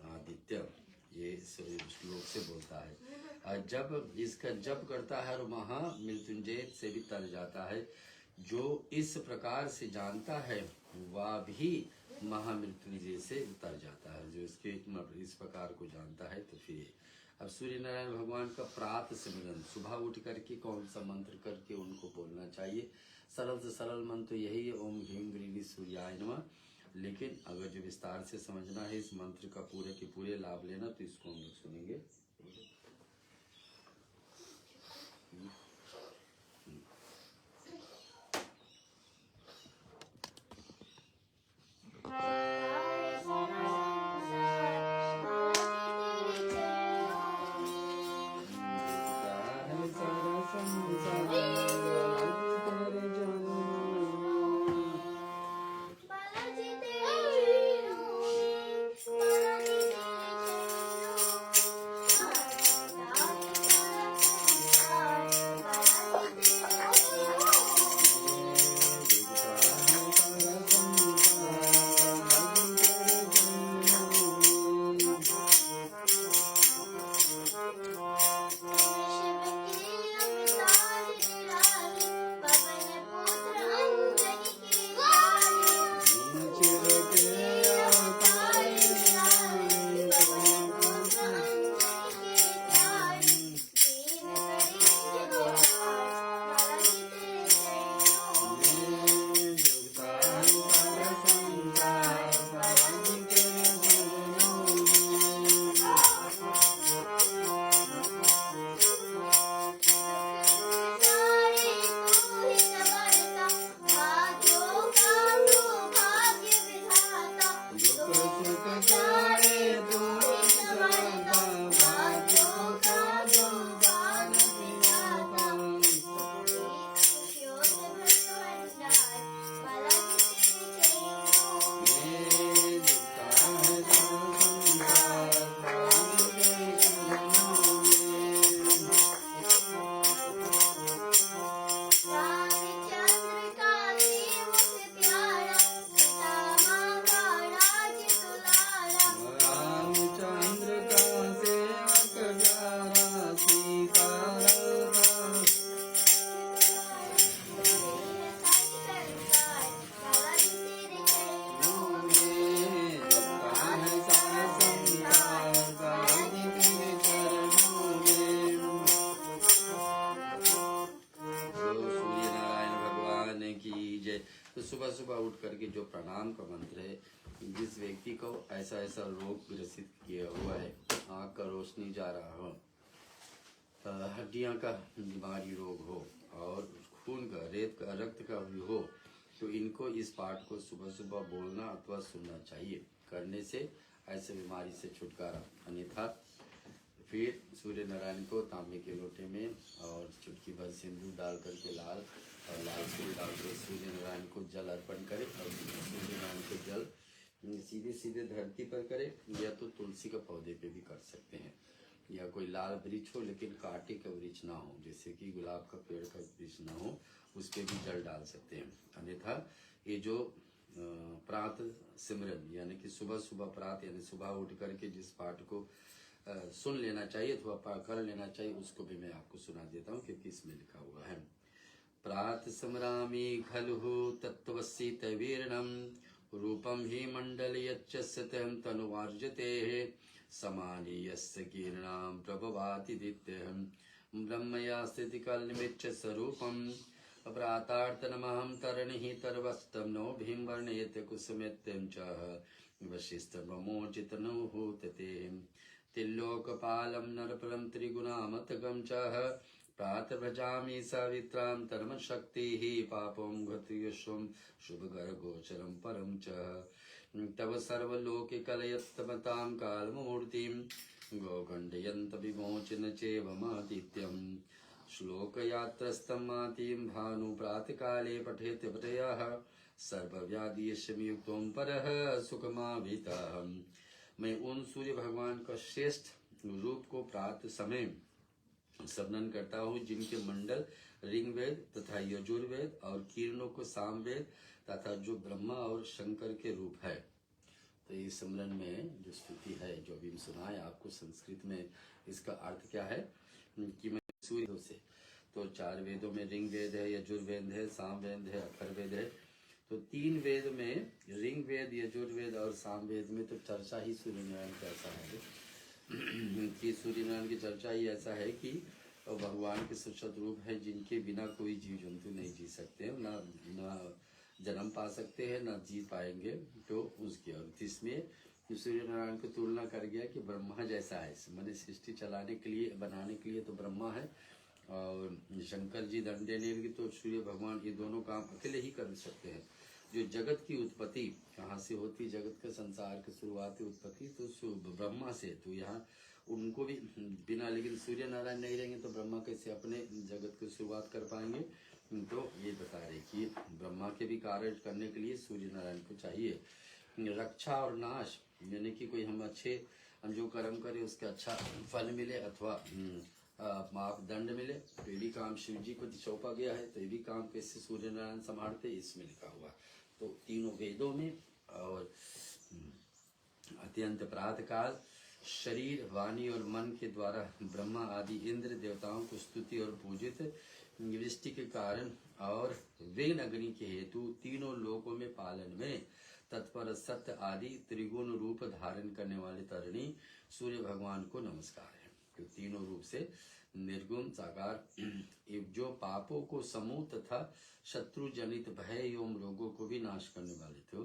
आदित्य ये श्लोक से बोलता है। जब इसका जप करता है और महामृत्युंजय से भी तर जाता है। जो इस प्रकार से जानता है वह भी महामृत्युंजय से उतर जाता है। जो इसके इस प्रकार को जानता है तो फिर अब सूर्य नारायण भगवान का प्रातः सिमरन सुबह उठ करके कौन सा मंत्र करके उनको बोलना चाहिए। सरल से सरल मंत्र यही है, ओम ह्रीं वेणी सूर्याय नमः। लेकिन अगर जो विस्तार से समझना है इस मंत्र का पूरे के पूरे लाभ लेना तो इसको हम लोग सुनेंगे। तो सुबह सुबह उठ करके जो प्रणाम का मंत्र है, जिस व्यक्ति को ऐसा ऐसा रोग ग्रसित किया हुआ है, आँख का रोशनी जा रहा हो, हड्डियाँ का बीमारी रोग हो और खून का रेत का रक्त का भी हो, तो इनको इस पाठ को सुबह सुबह बोलना अथवा सुनना चाहिए। करने से ऐसे बीमारी से छुटकारा। अन्यथा फिर सूर्य नारायण को तांबे के लोटे में और चुटकी भर सिंदूर डाल करके लाल फूल डाल कर सूर्य नारायण को जल अर्पण करे और सूर्य नारायण को जल सीधे सीधे धरती पर करे, या तो तुलसी के पौधे पे भी कर सकते हैं, या कोई लाल वृक्ष हो लेकिन कांटे का वृक्ष ना हो, जैसे कि गुलाब का पेड़ का वृक्ष ना हो, उस पे भी जल डाल सकते हैं। अन्यथा ये जो प्रातः सिमरन यानी कि सुबह सुबह प्रातः यानी सुबह उठ करके जिस पाठ को सुन लेना चाहिए अथवा कर लेना चाहिए, उसको भी मैं आपको सुना देता हूँ क्योंकि इसमें लिखा हुआ है। प्रातः समरामि खलु तत्त्वस्य तैवीर्णम् रूपम हि मंडलयच्च तं तनुवार्जते समानि यस्य कीर्णां प्रभवाति दित्यहं ब्रह्मया स्थितिकलनिमिच्च स्वरूपम् अपरातार्तनमहं तरणिः तरवस्तं नो भीं वर्णयेत कुसुमित्यं च वशिष्ठब्रह्मोचितनुहूतते तिल्लोकपालं नरपरं त्रिगुणामतकं च प्रातर्भजामि सवित्रां धर्मशक्तिः पापं गतियशं शुभगरगोचरं परं च तव सर्वलोके कलयत्तमतां कालमूर्तिं गोखण्डयन्त विमोचन चैवमादित्यम् श्लोकयात्रस्तं मातिं भानुप्रातकाले पठेत् पठयः सर्वव्याधिशमयुक्तों परः सुखमाभितः। मैं उन सूर्य भगवान का श्रेष्ठ रूप को प्रातः समय स्मरण करता हूँ जिनके मंडल ऋग्वेद तथा यजुर्वेद और किरणों को सामवेद तथा जो ब्रह्मा और शंकर के रूप है। तो इस स्मरण में जो स्तुति है जो अभी सुनाए आपको संस्कृत में, इसका अर्थ क्या है कि मैं सूर्य से, तो 4 वेदों में ऋग्वेद है, यजुर्वेद है, सामवेद है, अथर्ववेद है। तो 3 वेद में ऋग्वेद, यजुर्वेद और सामवेद में तो चर्चा ही सूर्यनारायण का ऐसा है कि सूर्यनारायण की चर्चा ही ऐसा है कि भगवान के सशत रूप है जिनके बिना कोई जीव जंतु नहीं जी सकते, ना जन्म पा सकते हैं, ना जी पाएंगे। तो उसकी और इसमें सूर्यनारायण को तुलना कर गया कि ब्रह्मा जैसा है, मैंने सृष्टि चलाने के लिए, बनाने के लिए तो ब्रह्मा है, और शंकर जी दंड देने के, तो सूर्य भगवान ये दोनों काम अकेले ही कर सकते हैं। जो जगत की उत्पत्ति कहाँ से होती, जगत का संसार की शुरुआती उत्पत्ति तो ब्रह्मा से, तो यहाँ उनको भी बिना, लेकिन सूर्य नारायण नहीं रहेंगे तो ब्रह्मा कैसे अपने जगत की शुरुआत कर पाएंगे। तो ये बता रहे कि ब्रह्मा के भी कार्य करने के लिए सूर्य नारायण को चाहिए। रक्षा और नाश यानी कि कोई हम अच्छे, हम जो कर्म करें उसका अच्छा फल मिले अथवा मापदंड मिले, तो ये भी काम शिव जी को सौंपा गया है। तो ये भी काम कैसे सूर्य नारायण संभालते, इसमें लिखा हुआ। तो तीनों वेदों में और अत्यंत प्रातःकाल शरीर, वाणी और मन के द्वारा ब्रह्मा आदि इंद्र देवताओं को स्तुति और पूजित, वृष्टि के कारण और विघ्न अग्नि के हेतु तीनों लोकों में पालन में तत्पर सत्य आदि त्रिगुण रूप धारण करने वाले तरुणी सूर्य भगवान को नमस्कार है। तो तीनों रूप से निर्गुण साकार, जो पापों को समूह तथा शत्रु जनित भय एवं रोगों को भी नाश करने वाले थे।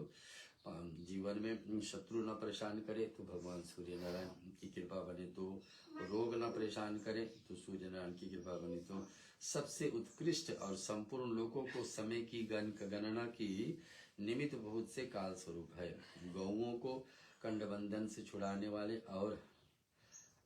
जीवन में शत्रु न परेशान करे तो भगवान सूर्य नारायण की कृपा बने, तो रोग न परेशान करे तो सूर्य नारायण की कृपा बने। तो सबसे उत्कृष्ट और संपूर्ण लोगों को समय की गणना की निमित्त बहुत से काल स्वरूप है। गौओं को कंडबंधन से छुड़ाने वाले और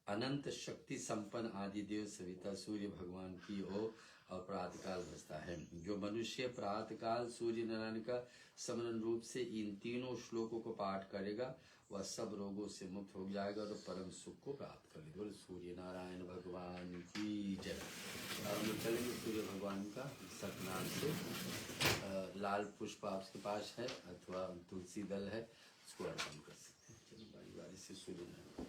अनंत शक्ति संपन्न आदि देव सविता सूर्य भगवान की ओर और प्रातःकाल बसता है। जो मनुष्य प्रातःकाल सूर्य नारायण का स्मरण रूप से इन तीनों श्लोकों को पाठ करेगा वह सब रोगों से मुक्त हो जाएगा और परम सुख को प्राप्त करेगा। बोले सूर्य नारायण भगवान की जय। हम चलेंगे सूर्य भगवान का सतनाम से। लाल पुष्प आपके पास है अथवा तुलसी दल है, उसको अर्पण कर सकते हैं। चलिए बारी बारी से सूर्य नारायण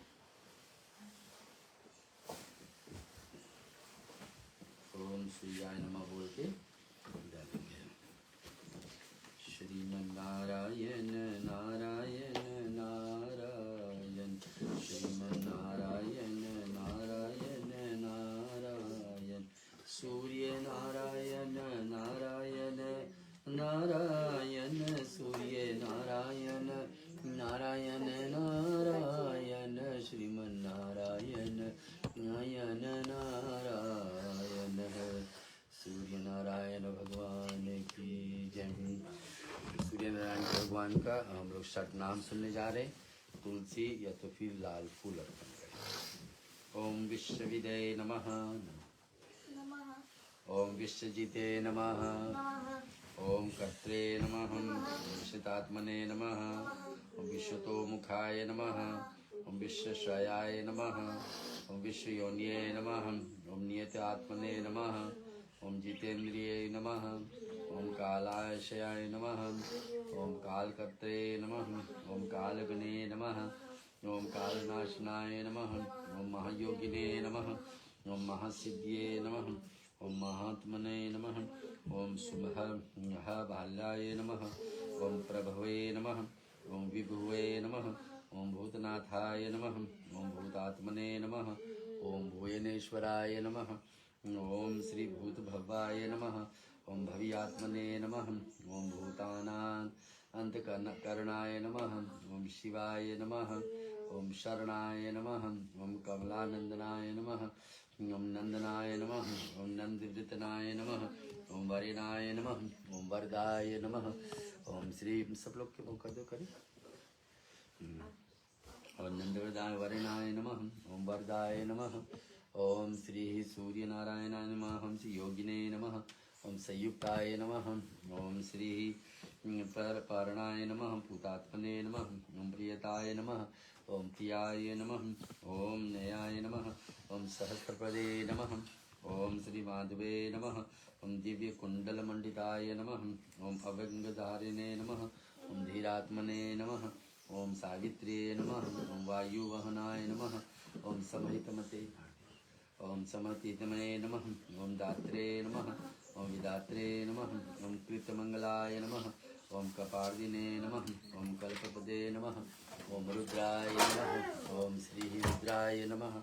ओम सूर्याय नमः बोल के डालेंगे। श्रीमन्नारायण नारायण नारायण, श्रीमन्नारायण नारायण नारायण, सूर्य नारायण नारायण नारायण, सूर्य नारायण नारायण नारायण, श्रीमन्नारायण नारायण नारायण। सूर्य नारायण भगवान की जय। सूर्य नारायण भगवान का हम लोग षट नाम सुनने जा रहे हैं। तुलसी या तो फिर लाल फूल अर्पण करें। ओम विश्वविदे नमः, ओम विश्वजिते नमः, ओम कर्त्रे नमः, विश्वतात्मने नमः, ओम विश्वतोमुखाय नमः, ओम विश्वश्रयाय नमः, ओम विश्वयोन्ये नमः, ओम नियतात्मने नमः, ओम जितेन्द्रिये नमः, ओम कालाशयाय नमः, ओम कालकर्त्रे नमः, ओम कालगणे नमः, ओम कालनाशनाय नमः, ओम महायोगिने नमः, ओम महासिद्धिये नमः, ओम महात्मने नमः। ओम भाल्याय नमः। ओम प्रभवे नमः। ओम विभुवे नमः। ओम भूतनाथाय नमः। ओम भूतात्मने नमः। ओम भुवनेश्वराय नमः। ओम श्री भूतभवाय नमः। ओम भव्यात्मने नमः। ओम भूतानां अंतकरणाय नमः। ओम शिवाय नमः। ओम शरणाय नमः। ओम कमलानंदनाय नमः। ओम नंदनाय नमः। ओम नंदवितनाय नमः। ओम वरिणाय नमः। ओम वरदाय नमः। ओम श्री सब लोग के कर दो करें। ओम नंदवरदाय वरिणाय नमः। ओम वरदाय नमः। ओम श्री सूर्य नारायणाय नमः। ओम श्री योगिने नमः। ओम संयुक्ताय नमः। ओम श्री पारणाय नमः। भूतात्मने नमः। ओम प्रियताय नमः। ओम प्रियाय नमः। ओम नयाय नमः। ओम सहस्रपदे नमः। ओम श्री माधवे नमः। ओम दिव्य कुंडल मंडिताय नमः। ओम अव्यंगधारिणे नमः। ओम धीरात्मने नमः। ओम सावित्र्ये नमः। ओम वायुवहनाय नमः। ओम समहितमते ओम समतीतमये नमः। ओम दात्रे नमः। ओम विदात्रे नमः। ओम कृतमंगलाय नमः। ओम कपार्दिने नमः। ओम कल्पपदे नमः। ओम रुद्राय नमः। ओम श्री रुद्राय नमः।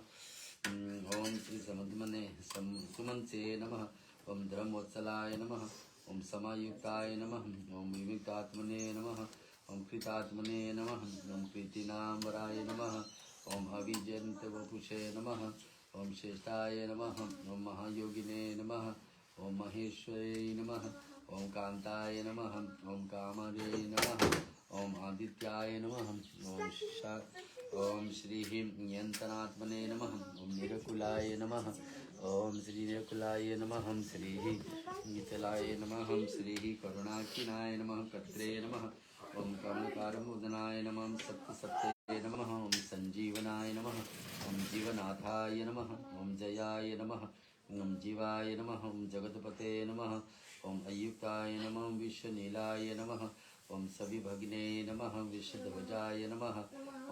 ओम श्री सुमंसे नमः। ओम धर्मवत्सलाय नमः। ओम समायुक्ताय नमः। ओम विविक्तात्मने नमः। ओम कृतात्मने नमः। ओम प्रीतिनाम्बराय नमः। ओम अभिजन्तवपुषे नमः। ओम श्रेष्ठाय नमः। ओम महायोगिने नमः। ओम महेश्वरे नमः। ओम कांताय नमः। ओम कामदे नमः। ओम आदित्याय नमः। ओम श्री यंतनात्मने नमः। ओम निरकुलाय नमः। ओम श्री निरकुलाय नमः। हम श्री नितलाय नमः। हम श्री करुणाकिनाय नमः। कत्रे नमः। ओम कर्णकारमुदनाय नमः। सत्य नमः। ओम संजीवनाय नमः। ओम जीवनाथाय नमः। ओम जयाय नमः। ओम जीवाय नमः। ओम जगतपते नमः। ओम अयुक्ताय नमः। विश्वनीलाय नमः। ओम सविभगिने नमः। विश्वध्वजाय नमः।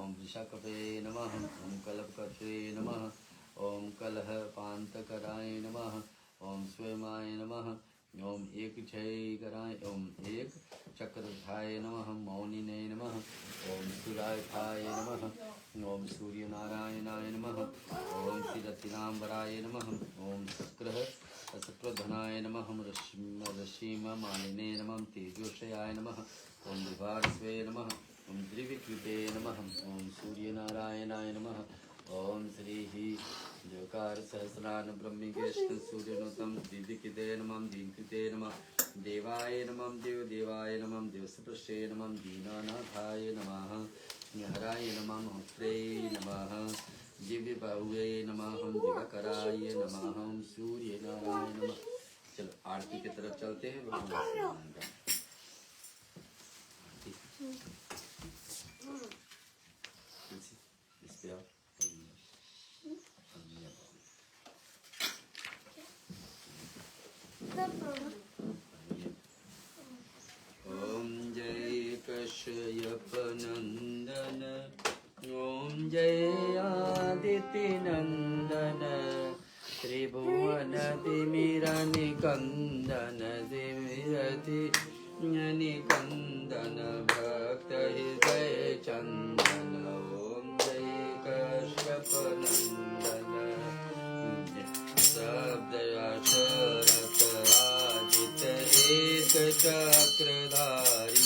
ओम वृषकपे नमः। ओम कल्पकर्त्रे नमः। ओम कलहपान्तकराय नमः। ओम स्वयमाय नमः। ओम एक क्षयकराय ओम एक चक्रधाय नमः। मौनिने नमः। ओम सुरायथाय नमः। ओम सूर्यनारायणाय नमः। ओम श्रीरतिनाम्बराय नमः। ओम शक्रधनाय नमः। रश्मिमालिने नमः। तेजोषयाय नमः। ओम विभास्वे नमः। ओम द्रिविकृते नमः। ओम सूर्यनारायणाय नमः। ओम श्री जोकार सहस्रान ब्रह्मिकृष्ण सूर्यनुतम दिव्यकृते नमः। दीनकृते नमः। देवाय नमः। देवदेवाय नमः। देवसपृष्ठे नमः। दीनानाथाय नमः। हराय नमः। होत्रे नमः। दिव्य बाहुवे नमः। दिवाकराय नमः। सूर्य नारायण नमः। चलो आरती की तरफ चलते हैं। इस पे आओ। ओम जय कश्यप नंदन। ओम जय आदित्य नंदन। त्रिभुवन तिमिर निकंदन। दिव्यति निकंदन भक्त हृदय चंदन। ओम जय कश्यप नंदन। शब्द अक्षरत आदित्य एक चक्रधारी।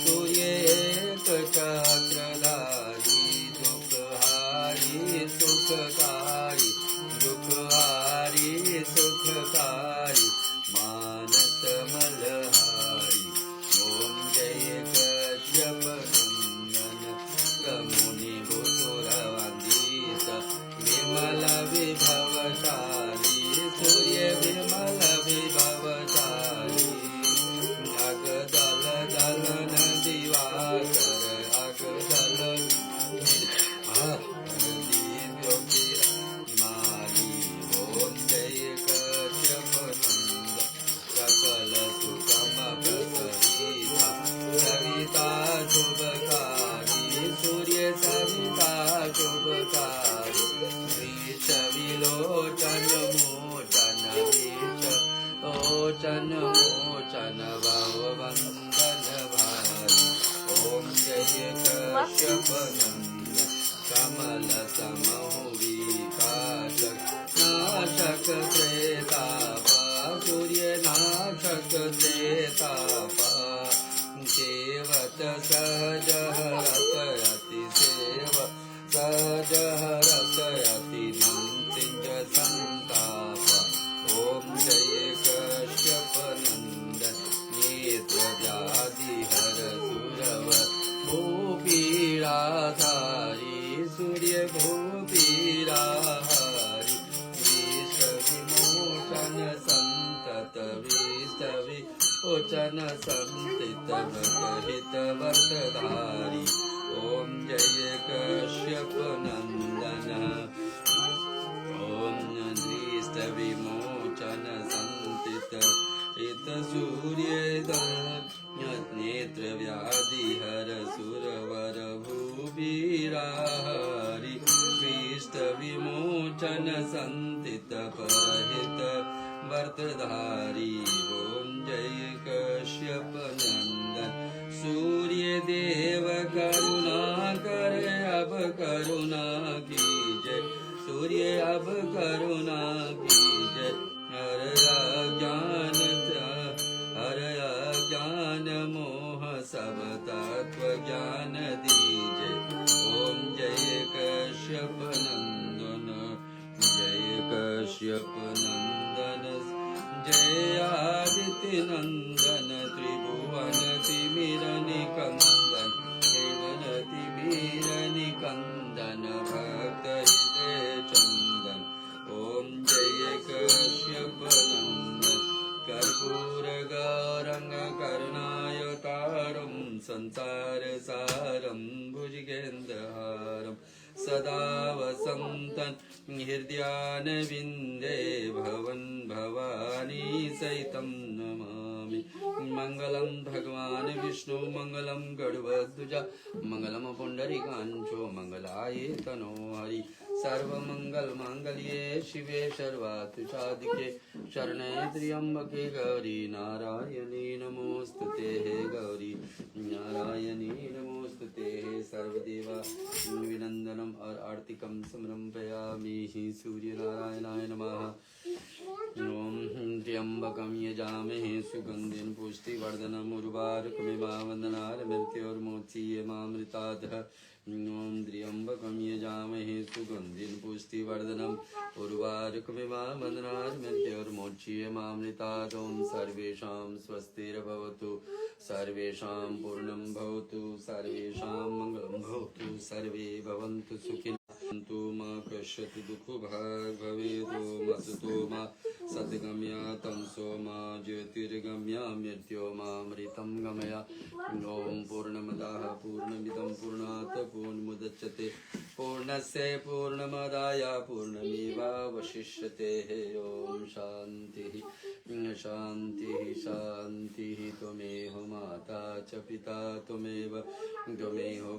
सूर्य एक चक्रधारी। दुखहारी सुखकारी। दुखहारी सुखकारी। मानस मलहारी। ओम जय कश्यप नंदन। मुनि भूतुरवंदित विमल विभवशाली। सूर्य विमल विभवशाली। अग दल दलन दिवाकर। अग दल दिव्योमाली। ओम जय कश्यप नंदन। सकल सुगम प्रसविता। सविता शुभकारी। सूर्य सविता शुभकारी। विलोचन मोचन मोचन भवबंधन भारी। ओम जय कश्यप नंदन कमल समहुरी काशक नाशक त्रेतापा सूर्य नाशक त्रेतापा सेवत सहज हरत अति सेव सहज हरत अति नंतिज संताप। ओम जय कश्यप नंदन नेत्र व्याधि हर सुरव भूपीड़ाधारी सूर्य भूपीड़ाहारी विष विमोचन संतत विष विमोचन संतित हित वर्तधारी। ओम जय कश्यप नंदन ओम दृष्ट विमोचन संतित हित सूर्य नेत्र व्याधि हर सुरवर भूवीराहारी कृष्ण विमोचन संतित परहित वर्तधारी। ओम जय कश्यप नंदन सूर्य देव करुणा कर अब करुणा कीजय सूर्य अब करुणा कीजय हर अज्ञान मोह सब तत्व ज्ञान दीजय। ओम जय कश्यप नंदन जय कश्यप नंदन जय आदित्य नंदन त्रिभुवन तिमिर निकंदन त्रिभुवन तिमिर निकंदन भक्त हृदय चंदन। ओम जय कश्यप नंदन कर्पूर गौरंग करुणायतारं संसार सारं भुजगेन्द्रहारं सदा वसन्तं हृदयानविन्दे भवन भवानी सहितं नमामि। मंगलम भगवान विष्णु मंगलम गरुड़ध्वज मंगलम पुंडरीकांचो मंगलाय तनो हरि। सर्वमंगल मांगल्ये शिवे सर्वार्थ साधिके शरणे त्र्यंबके गौरी नारायणी नमोस्तुते हे गौरी नारायणी नमोस्तुते हे सर्वदेवा विनंदनम और आर्तिकम समर्पयामि सूर्य नारायणाय नमः। ओम त्र्यंबकं यजामहे सुगंधिं पुष्टिवर्धनम् उर्वारुकमिव वन्दनात् मृत्योर्मोक्षीयमामृतात्। ओम त्र्यंबकं यजामहे सुगंधिं पुष्टिवर्धनम् उर्वारुकमिव वन्दनात् मृत्योर्मोक्षीयमामृतात्। ओम सर्वेषां स्वस्तिर्भवतु सर्वेषां पूर्णं भवतु सर्वेषां मङ्गलं भवतु सर्वे भवन्तु सुखिनः सन्तु मा कश्चित् दुःखभाग् भवेत्। ओम असतो मा सद्गमया तमसो मा ज्योतिर्गमया मृत्योर्मामृतं गमय। ओम पूर्णमदः पूर्णमिदं पूर्णात् पूर्णमुदच्यते पूर्णस्य पूर्णमादाय पूर्णमेवावशिष्यते। ओम शान्तिः शान्तिः शान्तिः। त्वमेव माता च पिता त्वमेव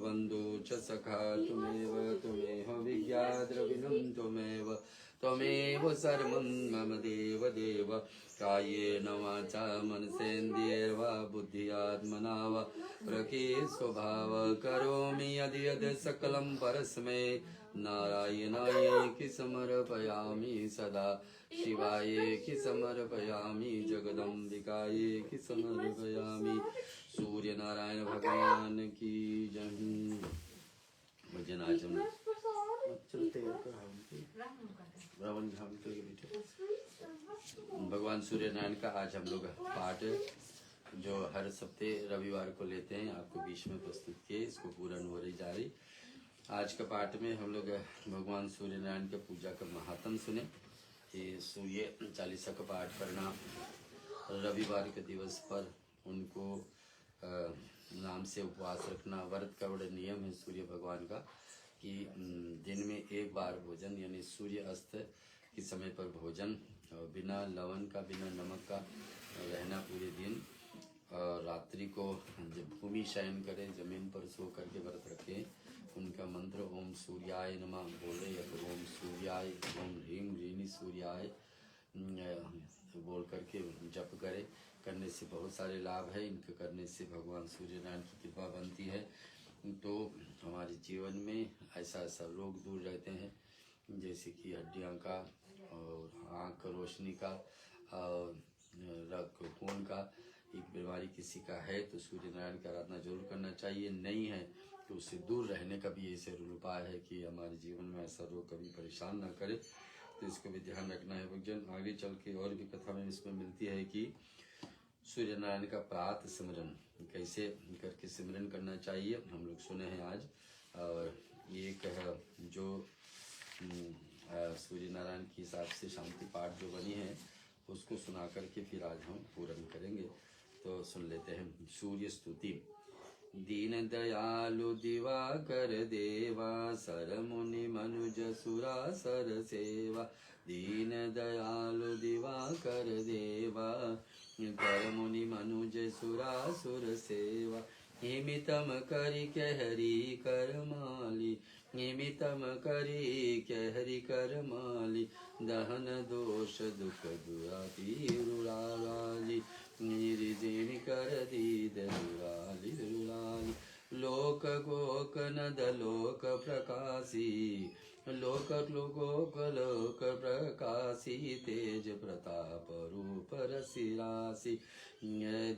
बन्धु च सखा त्वमेव विद्या द्रविणं त्वमेव सर्वं मम देव देव। कायेन वाचा मनसेन्द्रियैर्वा बुद्ध्यात्मना वा प्रकृते स्वभाव करोमि यद् सकलं परस्मै नारायणाय समर्पयामि सदा शिवाय समर्पयामि जगदम्बिकाय समर्पयामि। सूर्य नारायण भगवान की जय। भजन आज हम भगवान सूर्य नारायण का आज हम लोग पाठ जो हर सप्ताह रविवार को लेते हैं आपको बीच में प्रस्तुत किए, इसको पूर्ण हो रही जा रही। आज का पाठ में हम लोग भगवान सूर्य नारायण के पूजा का महात्म सुने कि सूर्य चालीसा का पाठ करना, रविवार के दिवस पर उनको नाम से उपवास रखना, व्रत का बड़ा नियम है सूर्य भगवान का कि दिन में एक बार भोजन यानी सूर्य अस्त के समय पर भोजन, बिना लवण का बिना नमक का रहना पूरे दिन, और रात्रि को जब भूमि शयन करें जमीन पर सो करके व्रत रखें। उनका मंत्र ओम सूर्याय नमः बोले या तो ओम सूर्याय ओम ह्रीं ह्रीं सूर्याय तो बोल करके जप करें। करने से बहुत सारे लाभ है। इनके करने से भगवान सूर्य नारायण की कृपा बनती है। तो हमारे जीवन में ऐसा ऐसा रोग दूर रहते हैं, जैसे कि हड्डियाँ का और आँख रोशनी का और रक्त खून का एक बीमारी किसी का है तो सूर्य नारायण की आराधना जरूर करना चाहिए। नहीं है तो उससे दूर रहने का भी ऐसे उपाय है कि हमारे जीवन में ऐसा रोग कभी परेशान ना करे। तो इसको भी ध्यान रखना है भक्तजन। आगे चल के और भी कथा में इसमें मिलती है कि सूर्य नारायण का प्रातः सिमरन कैसे करके सिमरन करना चाहिए, हम लोग सुने हैं आज। और ये जो सूर्य नारायण के हिसाब से शांति पाठ जो बनी है उसको सुना करके फिर आज हम पूर्ण करेंगे। तो सुन लेते हैं। सूर्य स्तुति। दीन दयालु दिवाकर देवा, सर मुनि मनुज सुरासर सेवा। दीन दयालु दिवाकर देवा, कर मुनि मनुज सुरासुर सेवा। हिमितम करि कहरी कर माली, निमितम करी कहरी कर माली। दहन दोष दुख दुराती रुलाली, निरिजिन कर दीद रुलाली रुलाली। लोक गोक नद लोक प्रकाशी, लोक लोक लोक प्रकाशी। तेज प्रताप रूप रसि राशि,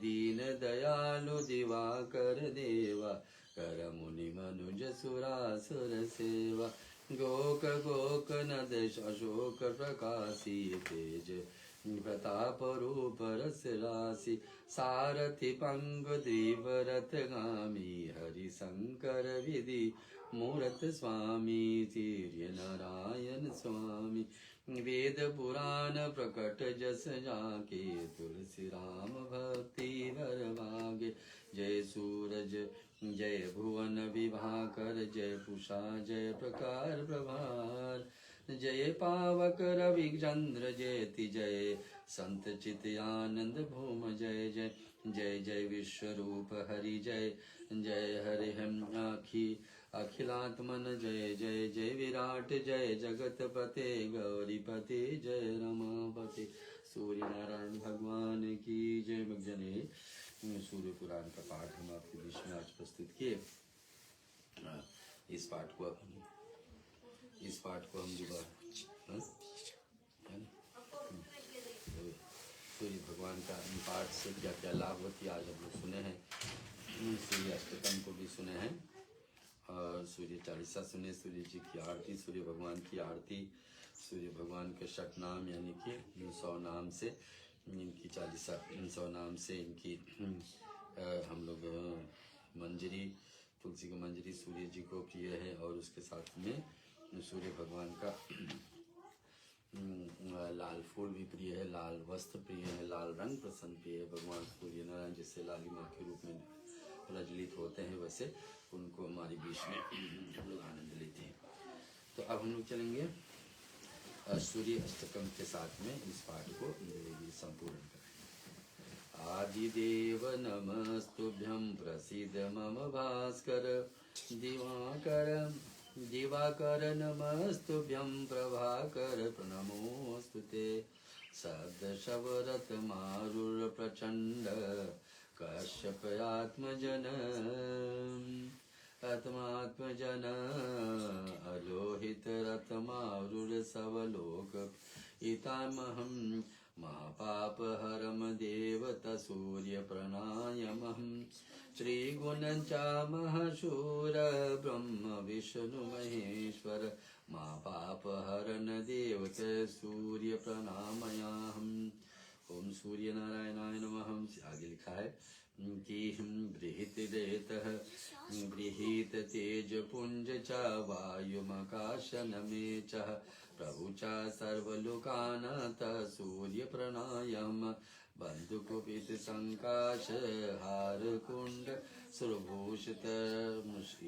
दीन दयालु दिवाकर देवा। कर मुनि मनुज सुरासुर सेवा। गोक गोक नद अशोक प्रकाशी, तेज प्रताप रूप रस राशि। सारथि पंग द्रीव रथ गामी, हरि शंकर विधि मूरत स्वामी। सूर्य नारायण स्वामी, वेद पुराण प्रकट जस जाके। तुलसी राम भक्ति वर भागे। जय सूरज जय भुवन विभाकर, जय पूषा जय प्रकार प्रभार। जय पावक रवि चंद्र जयति, जय संत चित आनंद भूम जय जय। जय जय विश्व रूप हरि जय, जय हरि हम अखिलात्मन जय जय। जय विराट जय जगत पते, गौरीपते जय रमापते। सूर्य नारायण भगवान की जय। भक्तजने, सूर्य पुराण का पाठ हम आपके बीच में आज प्रस्तुत किए। इस पाठ को हम दोबारा सूर्य भगवान का पाठ से क्या क्या लाभ होती है आज हम लोग सुने हैं। सूर्य अष्टकम को भी सुने हैं और सूर्य चालीसा सुने, सूर्य जी की आरती, सूर्य भगवान की आरती, सूर्य भगवान के 6 नाम यानी कि 100 नाम से इनकी 100 नाम से इनकी हम लोग मंजरी, तुलसी की मंजरी सूर्य जी को प्रिय है। और उसके साथ में सूर्य भगवान का लाल फूल भी प्रिय है, लाल वस्त्र प्रिय है, लाल रंग पसंद प्रिय है। भगवान सूर्य नारायण जिससे लालिमा के रूप में प्रज्वलित होते हैं वैसे उनको हमारे बीच में हम लोग आनंद लेते हैं। तो अब हम लोग चलेंगे सूर्य अष्टकम के साथ में इस पाठ को संपूर्ण करें। आदिदेव नमस्तुभ्यं प्रसीद मम भास्कर। दिवाकर नमस्तुभ्यं प्रभाकर प्रणमोऽस्तुते। शब्द शवरत मारुर प्रचंड कश्यपात्मजन। आत्मात्मजन अलोहित रथमारुर सवलोक इतामहं। महापाप हरम देवत सूर्य प्रणायमहं। त्रिगुणञ्चा महशूर ब्रह्म विष्णु महेश्वर। महापाप हरन देवत सूर्य प्रणामयाहम्। ओम सूर्य नारायणाय नमः। आगे लिखा है कि बृहित तेज पुंज च वायुमकाशन में च। प्रभु च सर्वलोकानाथ सूर्य प्रणायम। बंधुकुपित संकाश हार कुंड सुरभूषित मुष्क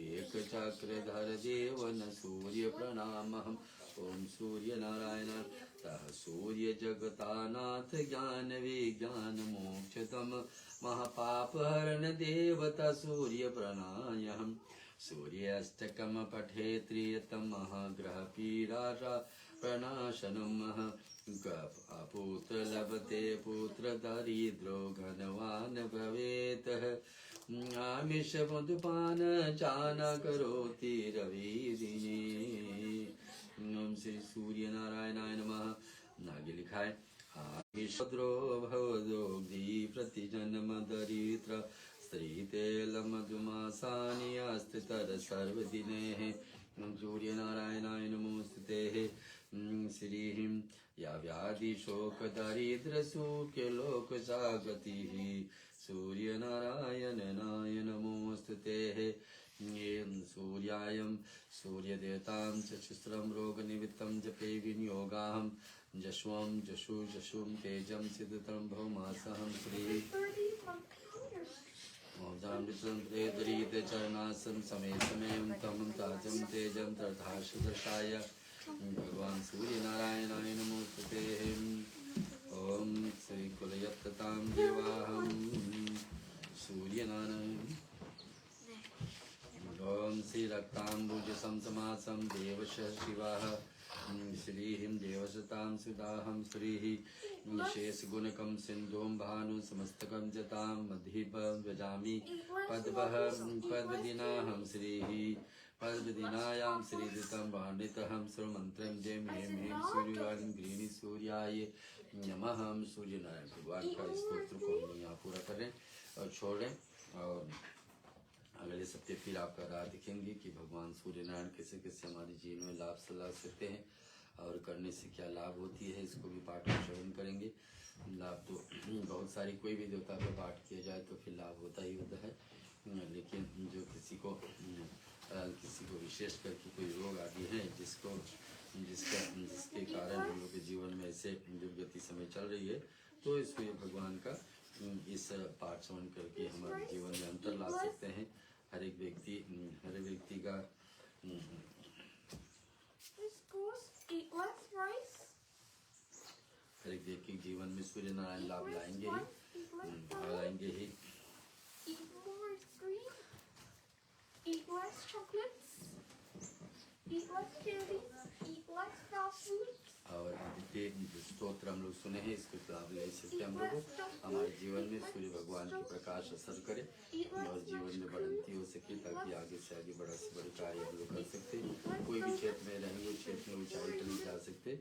चक्रधर देवन सूर्य प्रणामहम्। ओम सूर्य नारायण तः सूर्य जगतानाथ ज्ञान विज्ञान मोक्षतम। महापाप हरण देवता सूर्य प्रणायहम्। सूर्य अष्टकम पठे त्रियतम ग्रह पीड़ा प्रणाशनम अपुत्र लभते पुत्र दरिद्रो घनवान भवेत आमिष मधुपान चान करोति रवि दिने। ओम श्री सूर्य नारायणाय नमः। आगे लिखा है आमिषद्रो भवदोग्धि प्रतिजन्म दरिद्र स्त्रीतेल मधुमासानि अस्तितर सर्वदिने। सूर्य नारायणाय नमोस्तुते। श्रीं या व्याधि शोक दरिद्र सुख्य लोक जागति सूर्य नारायणाय नमोस्तुते। सूर्यायं सूर्यदेवतां चक्षुस्रं रोगनिमित्तं जपे विनियोगाहं जश्वं जशुं तेजं सिद्धतं भवमासहं श्री दरिद्र चरणासन समय समय तम ताजं तेजं तथाशुदर्शाय भगवान सूर्य नारायणाय नमोस्तुते। ओम श्री कुलयत्तां देवाहं सूर्य नारायण। ओम श्री रक्तांबुज समसमासं देवश शिवाः श्रीं देवसतां सुदाहं श्रीः शेष गुणकं सिंधुं भानु समस्तकं जतां मध्यपं व्रजामि पद्मः पद्मदिनाहं श्रीः पद्मदिनायां श्रीदितं वाणितहं सुरमन्त्रं जयं हेम हेम सूर्यवाणी गृहिणी सूर्याय नमः। हम सूर्य नारायण भगवान का स्तोत्र को हम यहाँ पूरा करें और छोड़ें और अगले सप्ताह फिर आपका राह दिखेंगे कि भगवान सूर्य नारायण कैसे कैसे हमारे जीवन में लाभ सलाह सकते हैं और करने से क्या लाभ होती है। इसको भी पाठ में श्रवण करेंगे। लाभ तो बहुत सारी, कोई भी देवता का पाठ किया जाए तो फिर लाभ होता ही होता है, लेकिन जो किसी को विशेष करके कोई रोग आदि है जिसके कारण हम लोग के जीवन में ऐसे दुर्गति समय चल रही है, तो इसको ये भगवान का इस पाठ श्रवण करके हमारे जीवन में अंतर ला सकते हैं। हर एक व्यक्ति का हर एक व्यक्ति के जीवन में सूर्य नारायण लाभ लाएंगे ही।
Eat less chocolates. Eat less candy. Eat less fast food.
और आदित्य स्तोत्र हम लोग सुने हैं, इसके लाभ ले सकते हम लोग हमारे जीवन में सूर्य भगवान की प्रकाश असर करे और जीवन में बढ़ंती हो सके, ताकि आगे से आगे बड़ा से बड़े कार्य हम लोग कर सकते। कोई भी क्षेत्र में रहेंगे उस क्षेत्र में ऊंचाई पर नहीं जा सकते,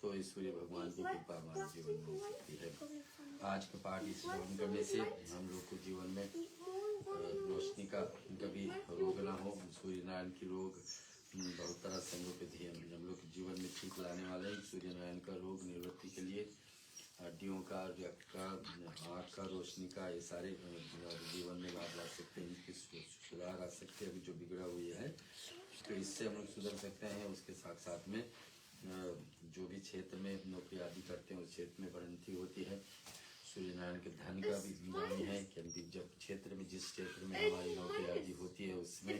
तो इस सूर्य भगवान की कृपा हमारे जीवन में हो सकती है। आज का पाठ इस श्रवण करने से हम लोग को जीवन में रोशनी का कभी रोग ना हो। सूर्य नारायण की रोग बहुत तरह से हम लोग के जीवन में ठीक लाने वाले हैं। सूर्य नारायण का रोग निवृत्ति के लिए हड्डियों का, रक्त का, आँख का, रोशनी का, ये सारे जीवन में लाभ ला सकते हैं। इनकी सुधार आ सकते हैं। अभी जो बिगड़ा हुआ है तो इससे हम लोग सुधर सकते हैं। उसके साथ साथ में जो भी क्षेत्र में नौकरी आदि करते हैं उस क्षेत्र में बढ़ंती होती है। सूर्य नारायण के धन का भी नाम है कि जब क्षेत्र में जिस क्षेत्र में हमारी नौकरी आदि होती है उसमें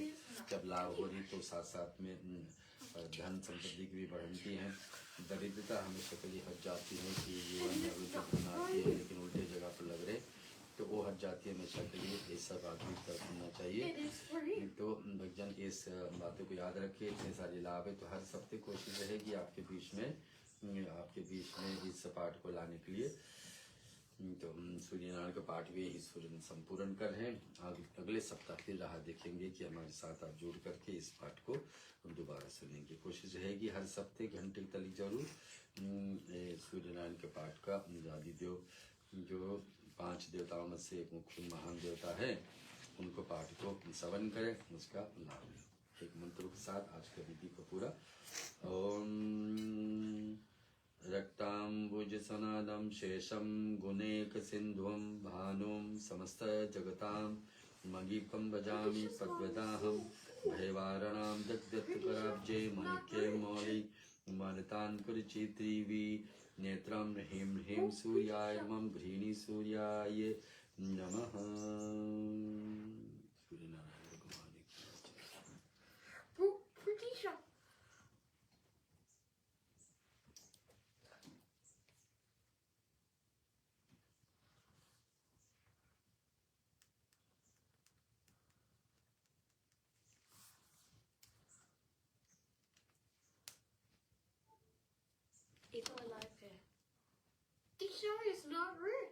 जब लाभ हो रही तो साथ साथ में धन संपत्ति की भी बढ़ती है। दरिद्रता हमेशा कभी हट जाती है कि जीवन में अभी तक धन आती है लेकिन उल्टे जगह पर लग रहे तो वो हट जाती है हमेशा के लिए। ये सब आदमी तक होना चाहिए। तो भक्तजन इस बातों को याद रखिए। इतने सारे लाभ है तो हर सप्ताह कोशिश रहेगी आपके बीच में इस पाठ को लाने के लिए। तो सूर्य नारायण का पाठ भी संपूर्ण कर रहे हैं। अगले सप्ताह फिर राह देखेंगे कि हमारे साथ आप जुड़ करके इस पाठ को दोबारा सुनेंगे। कोशिश रहेगी हर सप्ताह घंटे तक जरूर सूर्य नारायण के पाठ का आदिदेव जो 5 देवताओं में से एक मुख्य महान देवता है उनको पाठ को श्रवण करें, उसका लाभ लें। एक मंत्रों के साथ आज का विधि को पूरा। ओम रक्तांबुज सनादं शेषं गुणेक सिंधुं भानुं समस्त जगतां मगीपं भजामि पद्मदाहं भयवारणां दग्धत्कराब्जे मणिके मौलि मनतान् कुरुचित्रिवि नेत्रं ह्रीं ह्रीं सूर्याय नमः गृहिणी सूर्याय नमः। सूर्य नारायण भगवान की
It's all alive here. This show is not real.